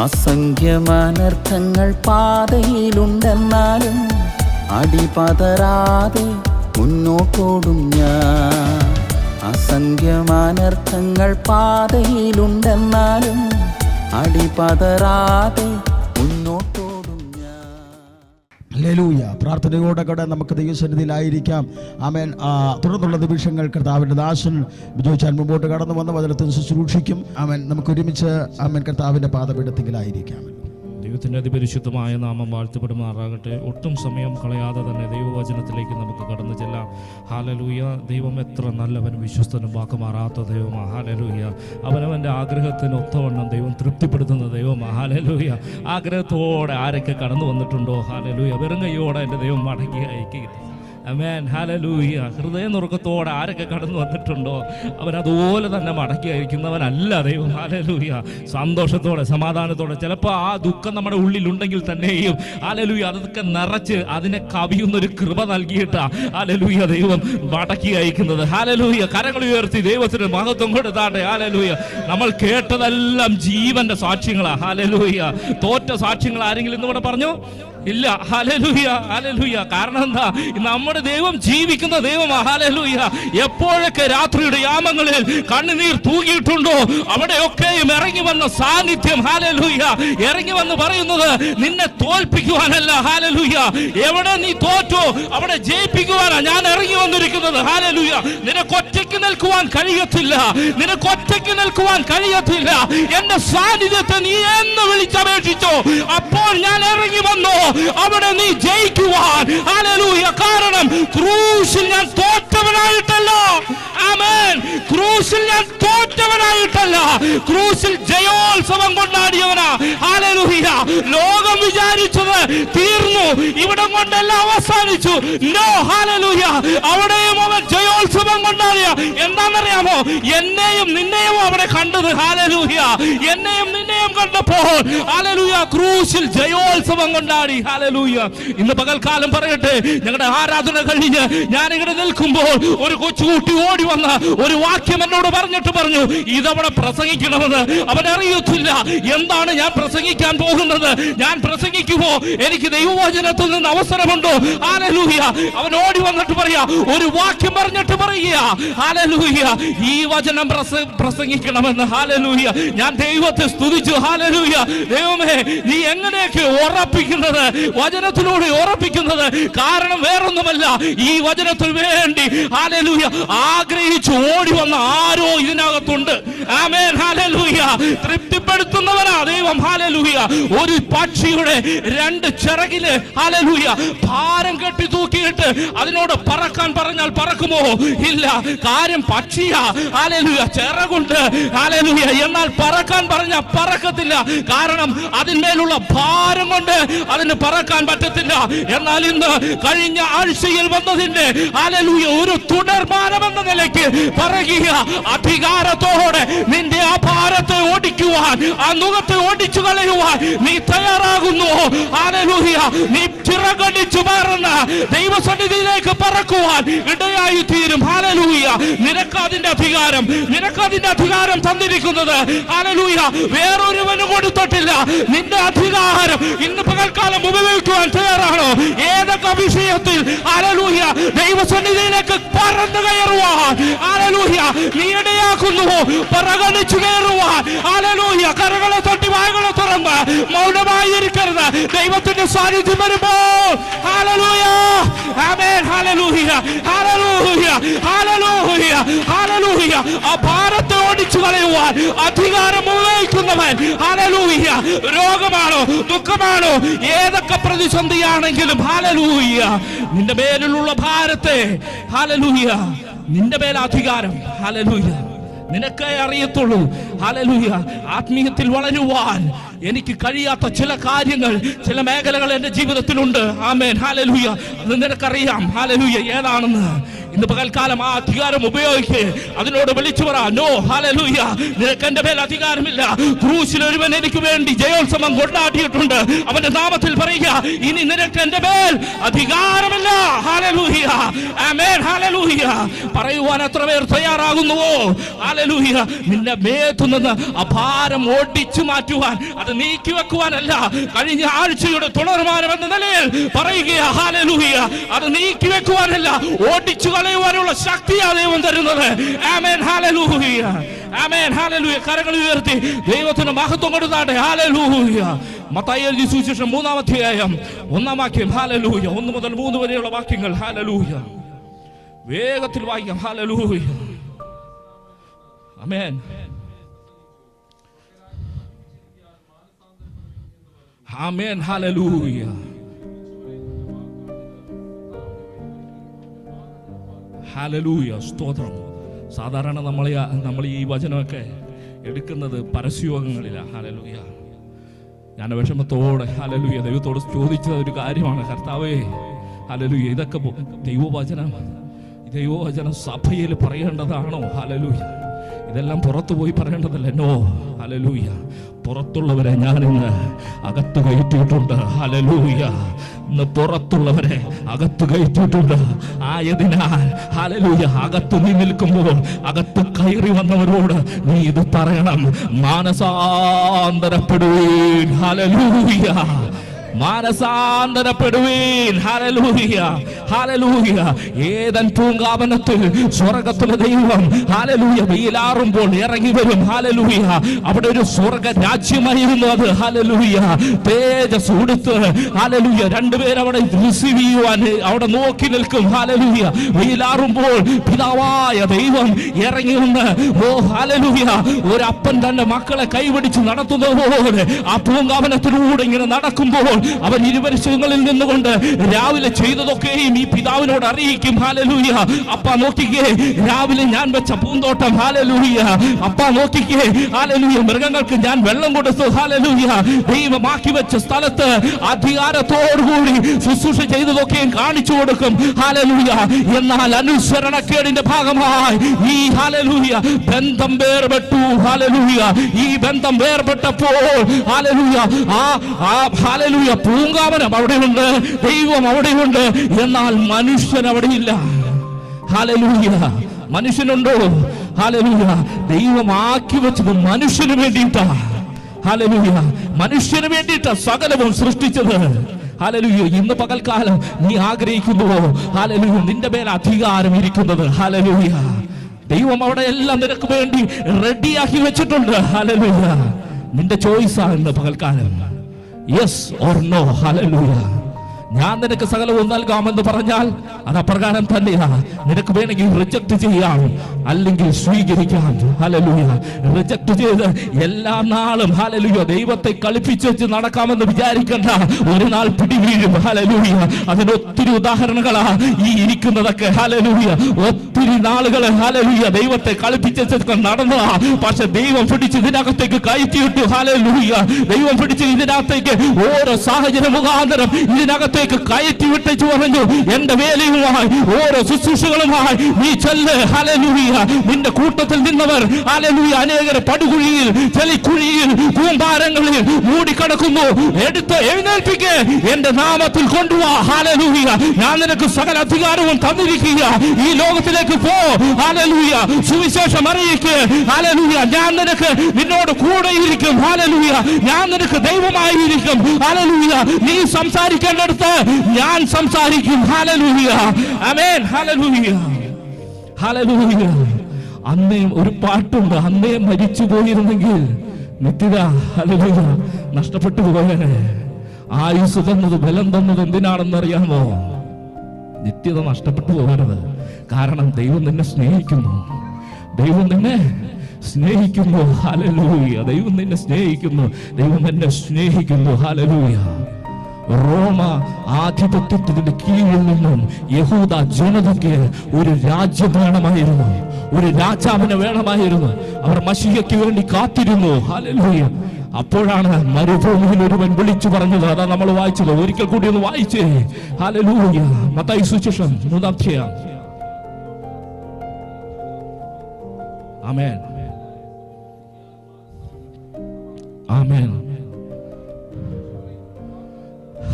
അസംഖ്യമനർത്ഥങ്ങൾ പാതയിലുണ്ടെന്നാലും അടിപതറാതെ മുന്നോട്ടോടും ഞാൻ. അസംഖ്യമനർത്ഥങ്ങൾ പാതയിലുണ്ടെന്നാലും അടിപതറാതെ മുന്നോട്ടോടും ഞാൻ. ഹല്ലേലൂയ. പ്രാർത്ഥനയോടെ കൂടെ നമുക്ക് ദൈവസന്നിധിയിലായിരിക്കാം. ആമേൻ. തുടർന്നുള്ള നിമിഷങ്ങൾ കർത്താവിൻ്റെ ദാസൻ ബിജോച്ചാൻ മുമ്പോട്ട് കടന്നു വന്ന വചനത്തിൽ ശുശ്രൂഷിക്കും. ആമേൻ. നമുക്ക് ഒരുമിച്ച് ആമേൻ കർത്താവിൻ്റെ പാദപീഠത്തിലായിരിക്കാം. ദൈവത്തിൻ്റെ അതിപരിശുദ്ധമായ നാമം വാഴ്ത്തപ്പെടുമാറാകട്ടെ. ഒട്ടും സമയം കളയാതെ തന്നെ ദൈവവചനത്തിലേക്ക് നമുക്ക് കടന്നു ചെല്ലാം. ഹല്ലേലൂയ. ദൈവം എത്ര നല്ലവനും വിശ്വസ്തനും വാക്കുമാറാത്ത ദൈവമാണ്. ഹല്ലേലൂയ. അവനവൻ്റെ ആഗ്രഹത്തിന് ഒത്തവണ്ണം ദൈവം തൃപ്തിപ്പെടുത്തുന്ന ദൈവമാണ്. ഹല്ലേലൂയ. ആഗ്രഹത്തോടെ ആരൊക്കെ കടന്നു വന്നിട്ടുണ്ടോ? ഹല്ലേലൂയ. വെറും കൈയോടെ എൻ്റെ ദൈവം മടക്കി അയക്കുകയില്ല. ആമേൻ. ഹല്ലേലൂയ. ഹൃദയനുറുക്കത്തോടെ ആരൊക്കെ കടന്നു വന്നിട്ടുണ്ടോ അവൻ അതുപോലെ തന്നെ മടക്കി അയക്കുന്നവനല്ല ദൈവം. ഹല്ലേലൂയ. സന്തോഷത്തോടെ സമാധാനത്തോടെ, ചിലപ്പോൾ ആ ദുഃഖം നമ്മുടെ ഉള്ളിലുണ്ടെങ്കിൽ തന്നെയും ഹല്ലേലൂയ അതൊക്കെ നിറച്ച് അതിനെ കവിയുന്നൊരു കൃപ നൽകിയിട്ടാ ഹല്ലേലൂയ ദൈവം മടക്കി അയക്കുന്നത്. ഹല്ലേലൂയ. കരങ്ങൾ ഉയർത്തി ദൈവത്തിന് മഹത്വം കൊടുത്താട്ടെ. ഹല്ലേലൂയ. നമ്മൾ കേട്ടതെല്ലാം ജീവന്റെ സാക്ഷ്യങ്ങളാ. ഹല്ലേലൂയ. തോറ്റ സാക്ഷ്യങ്ങൾ ആരെങ്കിലും ഇന്നിവിടെ പറഞ്ഞു? ഇല്ല. ഹല്ലേലൂയ. ഹല്ലേലൂയ. കാരണം എന്താ? നമ്മുടെ ദൈവം ജീവിക്കുന്ന ദൈവമാ. ഹല്ലേലൂയ. എപ്പോഴൊക്കെ രാത്രിയുടെ യാമങ്ങളിൽ കണ്ണുനീർ തൂകിയിട്ടുണ്ടോ അവിടെയൊക്കെയും ഇറങ്ങി വന്ന സാന്നിധ്യം ഹല്ലേലൂയ ഇറങ്ങി വന്ന് പറയുന്നത് നിന്നെ തോൽപ്പിക്കുവാനല്ല. ഹല്ലേലൂയ. എവിടെ നീ തോറ്റോ അവിടെ ജയിപ്പിക്കുവാനാ ഞാൻ ഇറങ്ങി വന്നിരിക്കുന്നത്. ഹല്ലേലൂയ. നിനക്കൊറ്റയ്ക്ക് നിൽക്കുവാൻ കഴിയത്തില്ല. നിനക്കൊറ്റയ്ക്ക് നിൽക്കുവാൻ കഴിയത്തില്ല. എന്റെ സാന്നിധ്യത്തെ നീ എന്ന് വിളിച്ചപേക്ഷിച്ചോ അപ്പോൾ ഞാൻ ഇറങ്ങി വന്നു അവിടെ നീ ജയിക്കുവാൻ. ഹല്ലേലൂയ. കാരണം ക്രൂശിൽ ഞാൻ തോറ്റവനായിട്ടല്ല. ആമേൻ. ക്രൂശിൽ ഞാൻ തോറ്റവനായിട്ടല്ല, ക്രൂശിൽ ജയോത്സവം കൊണ്ടാടിയവനാ. ഹല്ലേലൂയ. ലോകം വിചാരിച്ചത് തീർന്നു, ഇവിടം കൊണ്ടെല്ലാം അവസാനിച്ചു. നോ. ഹല്ലേലൂയ. അവിടെയും അവൻ ജയോത്സവം കൊണ്ടാടിയ. എന്താണെന്നറിയാമോ? എന്നെയും നിന്നെയും അവിടെ കണ്ടത്. ഹല്ലേലൂയ. എന്നെയും നിന്നെയും കണ്ടപ്പോൾ ഹല്ലേലൂയ ക്രൂശിൽ ജയോത്സവം കൊണ്ടാടി. ഹല്ലേലൂയ. ഇന്ന് പകൽക്കാലം പറയട്ടെ, ഞങ്ങളുടെ ആരാധന കഴിഞ്ഞ് ഞാനിവിടെ നിൽക്കുമ്പോൾ ഒരു കൊച്ചുകുട്ടി ഓടി വന്ന ഒരു വാക്യം എന്നോട് പറഞ്ഞു ഇതവിടെ പ്രസംഗിക്കണമെന്ന്. അവൻ അറിയത്തില്ല എന്താണ് ഞാൻ പ്രസംഗിക്കാൻ പോകുന്നത്. ഞാൻ പ്രസംഗിക്കുമോ? എനിക്ക് ദൈവവചനത്തിൽ നിന്ന് അവസരമുണ്ടോ? ഹല്ലേലൂയ. അവൻ ഓടി വന്നിട്ട് പറയാ, ഒരു വാക്യം പറഞ്ഞിട്ട് പറയുക, ഹല്ലേലൂയ ഈ വചനം പ്രസംഗിക്കണമെന്ന്. ഹല്ലേലൂയ. ഞാൻ ദൈവത്തെ സ്തുതിച്ചു. ഹല്ലേലൂയ. ദൈവമേ, നീ എങ്ങനെയൊക്കെ ഉറപ്പിക്കുന്നത്, വചനത്തിലൂടെ ഉറപ്പിക്കുന്നത്. കാരണം വേറൊന്നുമല്ല, ഈ വചനത്തിൽ വേണ്ടി ഹല്ലേലൂയ ആഗ്രഹിച്ചു ഓടി വന്ന ആരോ ഇതിനകത്തുണ്ട്. ആമേൻ. ഹല്ലേലൂയ. തൃപ്തിപ്പെടുത്തുന്നവനാ ദൈവം. ഹല്ലേലൂയ. ഒരു പക്ഷിയുടെ രണ്ട് ചിറകില് ഹല്ലേലൂയ ഭാരം കെട്ടി തൂക്കിയിട്ട് അതിനോട് പറക്കാൻ പറഞ്ഞാൽ പറക്കുമോ? ഇല്ല. കാര്യം പക്ഷിയാ. ഹല്ലേലൂയ. ചിറകുണ്ട്. ഹല്ലേലൂയ. എന്നാൽ പറക്കാൻ പറഞ്ഞാൽ പറക്കത്തില്ല. കാരണം അതിന്മേലുള്ള ഭാരം കൊണ്ട് അതിന് പറക്കാൻ പറ്റത്തില്ല. എന്നാൽ ഇന്ന് കഴിഞ്ഞ ആഴ്ചയിൽ വന്നതിന്റെ ഹല്ലേലൂയ ഒരു തുടർമാനമെന്ന നിലയ്ക്ക് പറയുക, അധികാരത്തോടെ നിന്റെ ആ ഭാരത്തെ ഓടിക്കുവാൻ, ആ നുകത്തെ ഓടിച്ചു കളയുവാൻ നീ തയ്യാറാകുന്നു. ഹല്ലേലൂയ. നീ ചിറകടിച്ചു പറന്ന ദൈവസന്നിധിയിലേക്ക് പറക്കുവാൻ ഇടയായി തീരും. ഹല്ലേലൂയ. നിനക്കതിന്റെ അധികാരം തന്നിരിക്കുന്നത് ഹല്ലേലൂയ വേറൊരുവന് കൊടുത്തിട്ടില്ല. നിന്റെ അധികാരം ഇന്ന് പകൽക്കാലം ഉപയോഗിക്കുവാൻ തയ്യാറാണോ? ഏതൊക്കെ വിഷയത്തിൽ ഹല്ലേലൂയ ദൈവസന്നിധിയിലേക്ക് പറന്നു കയറുവാൻ ഹല്ലേലൂയ നീ ഇടയാക്കുന്നുവോ? പറകണിച്ചു കയറുവാൻ ഹല്ലേലൂയ. കരകളെ തട്ടി വായകളെ തുറന്ന് മൗനമായിരിക്കരുത്. ദൈവത്തിന്റെ സാന്നിധ്യം വരുമ്പോൾ ഹല്ലേലൂയ. ആമേൻ. ഹല്ലേലൂയ. ഹല്ലേലൂയ. ഹല്ലേലൂയ. ഹല്ലേലൂയ. ആ ഭാരത്തെ ഓടിച്ചു കളയുവാൻ അധികാരം ഉപയോഗിക്കുന്നവൻ. ഹല്ലേലൂയ. രോഗമാണോ ദുഃഖമാണോ ഏതൊക്കെ പ്രതിസന്ധിയാണെങ്കിലും ഹല്ലേലൂയ നിന്റെ മേലുള്ള ഭാരത്തെ ഹല്ലേലൂയ നിന്റെ മേൽ അധികാരം ഹല്ലേലൂയ നിനക്കേ അറിയത്തുള്ളൂ. ഹല്ലേലൂയ. ആത്മീയത്തിൽ വളരുവാൻ എനിക്ക് കഴിയാത്ത ചില കാര്യങ്ങൾ, ചില മേഖലകൾ എൻ്റെ ജീവിതത്തിലുണ്ട്. ആമേൻ. ഹല്ലേലൂയ. അത് നിനക്കറിയാം. ഹല്ലേലൂയ. ഏതാണെന്ന് ഇന്ന് പകൽക്കാലം ആ അധികാരം ഉപയോഗിക്ക്. അതിനോട് വിളിച്ചു പറ, നോ, ഹല്ലേലൂയ, നിനക്ക് എന്റെ മേൽ അധികാരമില്ല. ക്രൂശിൽ ഒരുവൻ എനിക്ക് വേണ്ടി ജയോത്സവം കൊണ്ടാടിയിട്ടുണ്ട്. അവന്റെ നാമത്തിൽ പറയുക, ഇനി നിനക്ക് എന്റെ മേൽ അധികാരമില്ല. ഹല്ലേലൂയ, ആമേൻ, ഹല്ലേലൂയ. പറയുവാൻ എത്ര പേർ തയ്യാറാകുന്നുവോ? ഹല്ലേലൂയ. നിന്റെ മേത്തുനിന്ന് അഭാരം ഓടിച്ചു മാറ്റുവാൻ, അത് നീക്കി വെക്കുവാനല്ല, കഴിഞ്ഞ ആഴ്ചയുടെ തുടർമാനം എന്ന നിലയിൽ പറയുക, ഹല്ലേലൂയ, അത് നീക്കി വെക്കുവാനല്ല, ഓടിച്ചു കളയുവാനുള്ള ശക്തിയാണ് ദൈവം തരുന്നത്. ആമേൻ, ഹല്ലേലൂയ, ആമേൻ, ഹല്ലേലൂയ. കരങ്ങൾ ഉയർത്തി ദൈവത്തിന് മഹത്വം കൊടുത്താട്ടെ. ഹല്ലേലൂയ. മത്തായി എഴുതിയ സുവിശേഷം 3-ാം അധ്യായം 1-ാം വാക്യം. ഹല്ലേലൂയ. 1 മുതൽ 3 വരെയുള്ള വാക്യങ്ങൾ. ഹല്ലേലൂയ. വേഗത്തിൽ വായിക്കാം. ഹല്ലേലൂയ, ആമേൻ, ആമേൻ, ഹല്ലേലൂയ, ഹല്ലേലൂയ. സ്തോത്രം. സാധാരണ നമ്മൾ ഈ വചനമൊക്കെ എടുക്കുന്നത് പരസ്യയോഗങ്ങളിലാണ്. ഹല്ലേലൂയ. ഞാൻ വിഷമത്തോടെ ഹല്ലേലൂയ ദൈവത്തോട് ചോദിച്ച ഒരു കാര്യമാണ്, കർത്താവേ, ഹല്ലേലൂയ, ഇതൊക്കെ ദൈവവചനം സഭയിൽ പറയേണ്ടതാണോ? ഹല്ലേലൂയ. ഇതെല്ലാം പുറത്തു പോയി പറയേണ്ടതല്ല. No, hallelujah. പുറത്തുള്ളവരെ ഞാനിന്ന് അകത്ത് കയറ്റിയിട്ടുണ്ട്. ഹല്ലേലൂയ. ഇന്ന് പുറത്തുള്ളവരെ അകത്ത് കയറ്റിയിട്ടുണ്ട്. ആയതിനാൽ ഹല്ലേലൂയ, അകത്ത് നീ നിൽക്കുമ്പോൾ അകത്ത് കയറി വന്നവരോട് നീ ഇത് പറയണം, മാനസാന്തരപ്പെടുവീൻ. ഹല്ലേലൂയ, മാനസാന്തരപ്പെടുവീൻ. Hallelujah, hallelujah. ഏദൻ പൂങ്കാവനത്തിൽ സ്വർഗ്ഗത്തിലെ ദൈവം ഹല്ലേലൂയ വെയിലാറുമ്പോൾ ഇറങ്ങി വരും. ഹല്ലേലൂയ. അവിടെ ഒരു സ്വർഗ്ഗ രാജ്യമായിരുന്നു അത്. ഹല്ലേലൂയ. തേജസ് ഉടുത്ത് ഹല്ലേലൂയ രണ്ടുപേർ അവിടെ റിസീവ് ചെയ്യുവാൻ അവിടെ നോക്കി നിൽക്കും. ഹല്ലേലൂയ. വെയിലാറുമ്പോൾ പിതാവായ ദൈവം ഇറങ്ങി വന്ന്, ഓ ഹല്ലേലൂയ, ഒരു അപ്പൻ തന്റെ മക്കളെ കൈപിടിച്ച് നടത്തുന്നത് പോലെ ആ പൂങ്കാവനത്തിലൂടെ ഇങ്ങനെ നടക്കുമ്പോൾ അവൻ ഇരുവശങ്ങളിൽ നിന്നുകൊണ്ട് രാവിലെ ചെയ്തതൊക്കെയും ഈ പിതാവിനോട് അറിയിക്കും. ഹല്ലേലൂയ. അപ്പ നോക്കിക്കേ, രാവിലെ ഞാൻ വെച്ച പൂന്തോട്ടം. ഹല്ലേലൂയ. അപ്പ നോക്കിക്കേ, ഹല്ലേലൂയ, മൃഗങ്ങൾക്ക് ഞാൻ വെള്ളം കൊടുത്തു. ഹല്ലേലൂയ. ദൈവമാക്കി വെച്ച സ്ഥലത്ത് അധികാരത്തോടുകൂടി ശുശ്രൂഷ ചെയ്തതൊക്കെയും കാണിച്ചു കൊടുക്കും. ഹല്ലേലൂയ. എന്നാൽ അനുസരണക്കേടിന്റെ ഭാഗമായി ഈ ഹല്ലേലൂയ ബന്ധം വേർപെട്ടു. ഹല്ലേലൂയ. ഈ ബന്ധം വേർപെട്ടപ്പോൾ ഹല്ലേലൂയ ഹല്ലേലൂയ പൂങ്കാവനം അവിടെയുണ്ട്, ദൈവം അവിടെയുണ്ട്, എന്നാൽ മനുഷ്യൻ അവിടെയില്ല. ഹല്ലേലൂയ. മനുഷ്യനുണ്ടോ? ഹല്ലേലൂയ. ദൈവമാക്കി വെച്ചത് മനുഷ്യന് വേണ്ടിയിട്ടാ. ഹല്ലേലൂയ. മനുഷ്യന് വേണ്ടിയിട്ടാ സകലവും സൃഷ്ടിച്ചത്. ഹല്ലേലൂയ. ഇന്ന് പകൽക്കാലം നീ ആഗ്രഹിക്കുന്നുവോ? ഹല്ലേലൂയ, നിന്റെ മേൽ അധികാരം ഇരിക്കുന്നത്. ഹല്ലേലൂയ. ദൈവം അവിടെ എല്ലാം നിനക്ക് വേണ്ടി റെഡിയാക്കി വെച്ചിട്ടുണ്ട്. ഹല്ലേലൂയ. നിന്റെ ചോയ്സാണ് ഇന്ന് പകൽക്കാലം. Yes or no. ഹല്ലേലൂയ. ഞാൻ നിനക്ക് സകലവും നൽകാമെന്ന് പറഞ്ഞാൽ അത് അപ്രകാരം തന്നെയാ. നിനക്ക് വേണമെങ്കിൽ റിജക്ട് ചെയ്യാം, അല്ലെങ്കിൽ സ്വീകരിക്കാം. ഹല്ലേലൂയ. റിജക്ട് ചെയ്ത് എല്ലാ നാളും ഹല്ലേലൂയ ദൈവത്തെ കളിപ്പിച്ച് വെച്ച് നടക്കാമെന്ന് വിചാരിക്കണ്ട. ഒരു നാൾ പിടി വീഴും. ഹല്ലേലൂയ. അതിനൊത്തിരി ഉദാഹരണങ്ങളാ ഈ ഇരിക്കുന്നതൊക്കെ. ഹല്ലേലൂയ. ഒത്തിരി നാളുകൾ ഹല്ലേലൂയ ദൈവത്തെ കളിപ്പിച്ച് നടന്നതാ. പക്ഷെ ദൈവം പിടിച്ച് ഇതിനകത്തേക്ക് കയറ്റിയിട്ടു. ഹല്ലേലൂയ. ദൈവം പിടിച്ച് ഇതിനകത്തേക്ക് ഓരോ സാഹചര്യ മുഖാന്തരം ഇതിനകത്തേക്ക് കയറ്റി വിട്ടു പറഞ്ഞു, എന്റെ വേലയുമായി ഓരോ ശുശ്രൂഷകളുമായി നീ ചെല്ല്. ഹല്ലേലൂയ. നിന്റെ കൂട്ടത്തിൽ നിന്നവർ ഹല്ലേലൂയ അനേകരെ പടുകുഴിയിൽ, ചെളിക്കുഴിയിൽ, കൂമ്പാരങ്ങളിൽ മൂടിക്കിടക്കുന്നു. എടുത്ത് എഴുന്നേൽപ്പിക്ക്, എന്റെ നാമത്തിൽ കൊണ്ടുവാ. ഹല്ലേലൂയ. ഞാൻ നിനക്ക് സകല അധികാരവും തന്നിരിക്കുക. ഈ ലോകത്തിലേക്ക് പോ. ഹല്ലേലൂയ. സുവിശേഷം അറിയിക്ക്. ഹല്ലേലൂയ. ഞാൻ നിനക്ക് നിന്നോട് കൂടെയിരിക്കും. ഹല്ലേലൂയ. ഞാൻ നിനക്ക് ദൈവമായിരിക്കും. ഹല്ലേലൂയ. നീ സംസാരിക്കേണ്ടടുത്ത് ഞാൻ സംസാരിക്കും. ഹല്ലേലൂയ. ആമേൻ. ഹല്ലേലൂയ. ഹല്ലേലൂയ. അന്നേ ഒരു പാട്ടുണ്ട്, അന്നേ മരിച്ചു പോയിരുന്നെങ്കിൽ നിത്യത ഹല്ലേലൂയ നഷ്ടപ്പെട്ടു പോയേനെ. ആയുസ് തന്നത്, ബലം തന്നത് എന്തിനാണെന്നറിയാമോ? നിത്യത നഷ്ടപ്പെട്ടു പോകരുത്. കാരണം ദൈവം നിന്നെ സ്നേഹിക്കുന്നു. ദൈവം നിന്നെ സ്നേഹിക്കുന്നു. ഹല്ലേലൂയ. ദൈവം നിന്നെ സ്നേഹിക്കുന്നു. ദൈവം എന്നെ സ്നേഹിക്കുന്നു. ഹല്ലേലൂയ. റോമ ആധിപത്യത്തിന്റെ കീഴിൽ നിന്നും യഹൂദ ജനതയ്ക്ക് ഒരു രാജ്യം വേണമായിരുന്നു, ഒരു രാജാവിനെ വേണമായിരുന്നു. അവർ മശീഹയ്ക്ക് വേണ്ടി കാത്തിരുന്നു. ഹല്ലേലൂയ. അപ്പോഴാണ് മരുഭൂമിയിൽ ഒരുവൻ വിളിച്ചു പറഞ്ഞത്. അതാ നമ്മൾ വായിച്ചത്. ഒരിക്കൽ കൂടി ഒന്ന് വായിച്ചേ. ഹല്ലേലൂയ. മത്തായി സുവിശേഷം 3-ാം അധ്യായം ആമേൻ, ആമേൻ,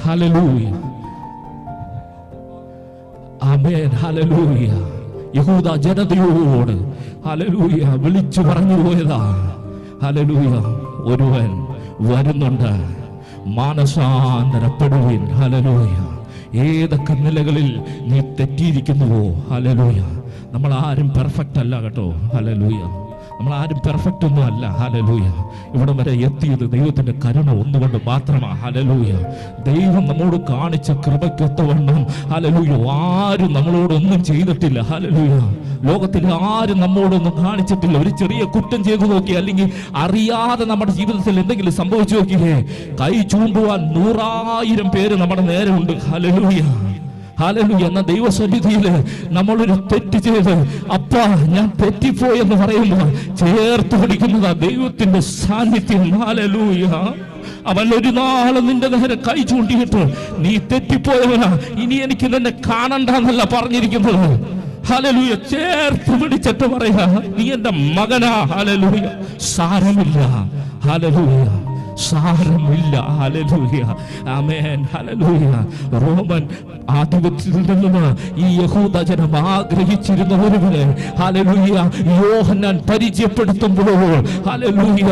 ഹല്ലേലൂയ, ആമേൻ, ഹല്ലേലൂയ. യഹൂദ ജനതയോട് ഹല്ലേലൂയ വിളിച്ചു പറഞ്ഞു പോയതാ, ഹല്ലേലൂയ, ഒരുവൻ വരുന്നുണ്ട്, മാനസാന്തരപ്പെടുവിൻ. ഹല്ലേലൂയ. ഏതൊക്കെ നിലകളിൽ നീ തെറ്റിയിരിക്കുന്നുവോ, ഹല്ലേലൂയ. നമ്മൾ ആരും പെർഫെക്റ്റ് അല്ല കേട്ടോ, ഹല്ലേലൂയ. നമ്മൾ ആരും പെർഫെക്റ്റ് ഒന്നും അല്ല, ഹല്ലേലൂയ. ഇവിടം വരെ എത്തിയത് ദൈവത്തിന്റെ കരുണ ഒന്നുകൊണ്ട് മാത്രമാണ്, ഹല്ലേലൂയ. ദൈവം നമ്മോട് കാണിച്ച കൃപയ്ക്കൊത്തവണ്ണം, ഹല്ലേലൂയ, ആരും നമ്മളോടൊന്നും ചെയ്തിട്ടില്ല, ഹല്ലേലൂയ. ലോകത്തിൽ ആരും നമ്മോടൊന്നും കാണിച്ചിട്ടില്ല. ഒരു ചെറിയ കുറ്റം ചെയ്തു നോക്കി, അല്ലെങ്കിൽ അറിയാതെ നമ്മുടെ ജീവിതത്തിൽ എന്തെങ്കിലും സംഭവിച്ചു നോക്കിയേ, കൈ ചൂണ്ടുവാൻ 100,000 പേര് നമ്മുടെ നേരെ ഉണ്ട്, ഹല്ലേലൂയ, ഹല്ലേലൂയ. എന്ന ദൈവസന്നിധിയിൽ നമ്മളൊരു തെറ്റ് ചെയ്ത് അപ്പാ ഞാൻ തെറ്റിപ്പോയെന്ന് പറയുമ്പോൾ ചേർത്ത് പിടിക്കുന്നതാ ദൈവത്തിന്റെ സാന്നിധ്യം, ഹല്ലേലൂയ. അവൻ ഒരു നാളും നിന്റെ നേരെ കൈ ചൂണ്ടിയിട്ട് നീ തെറ്റിപ്പോയവനാ, ഇനി എനിക്ക് നിന്നെ കാണണ്ടെന്നല്ല പറഞ്ഞിരിക്കുന്നത്, ഹല്ലേലൂയ. ചേർത്ത് പിടിച്ചിട്ട് പറയാ നീ എന്റെ മകനാ, ഹല്ലേലൂയ. സാരമില്ല, ഹല്ലേലൂയ, സാരമില്ല, ഹല്ലേലൂയ, ആമേൻ, ഹല്ലേലൂയ. റോമൻ ആധിപത്യത്തിൽ നിന്ന് ഈ യഹൂദ ജനം ആഗ്രഹിച്ചിരുന്ന ഒരുവനെ, ഹല്ലേലൂയ, യോഹന്നാൻ പരിചയപ്പെടുത്തുമ്പോൾ, ഹല്ലേലൂയ,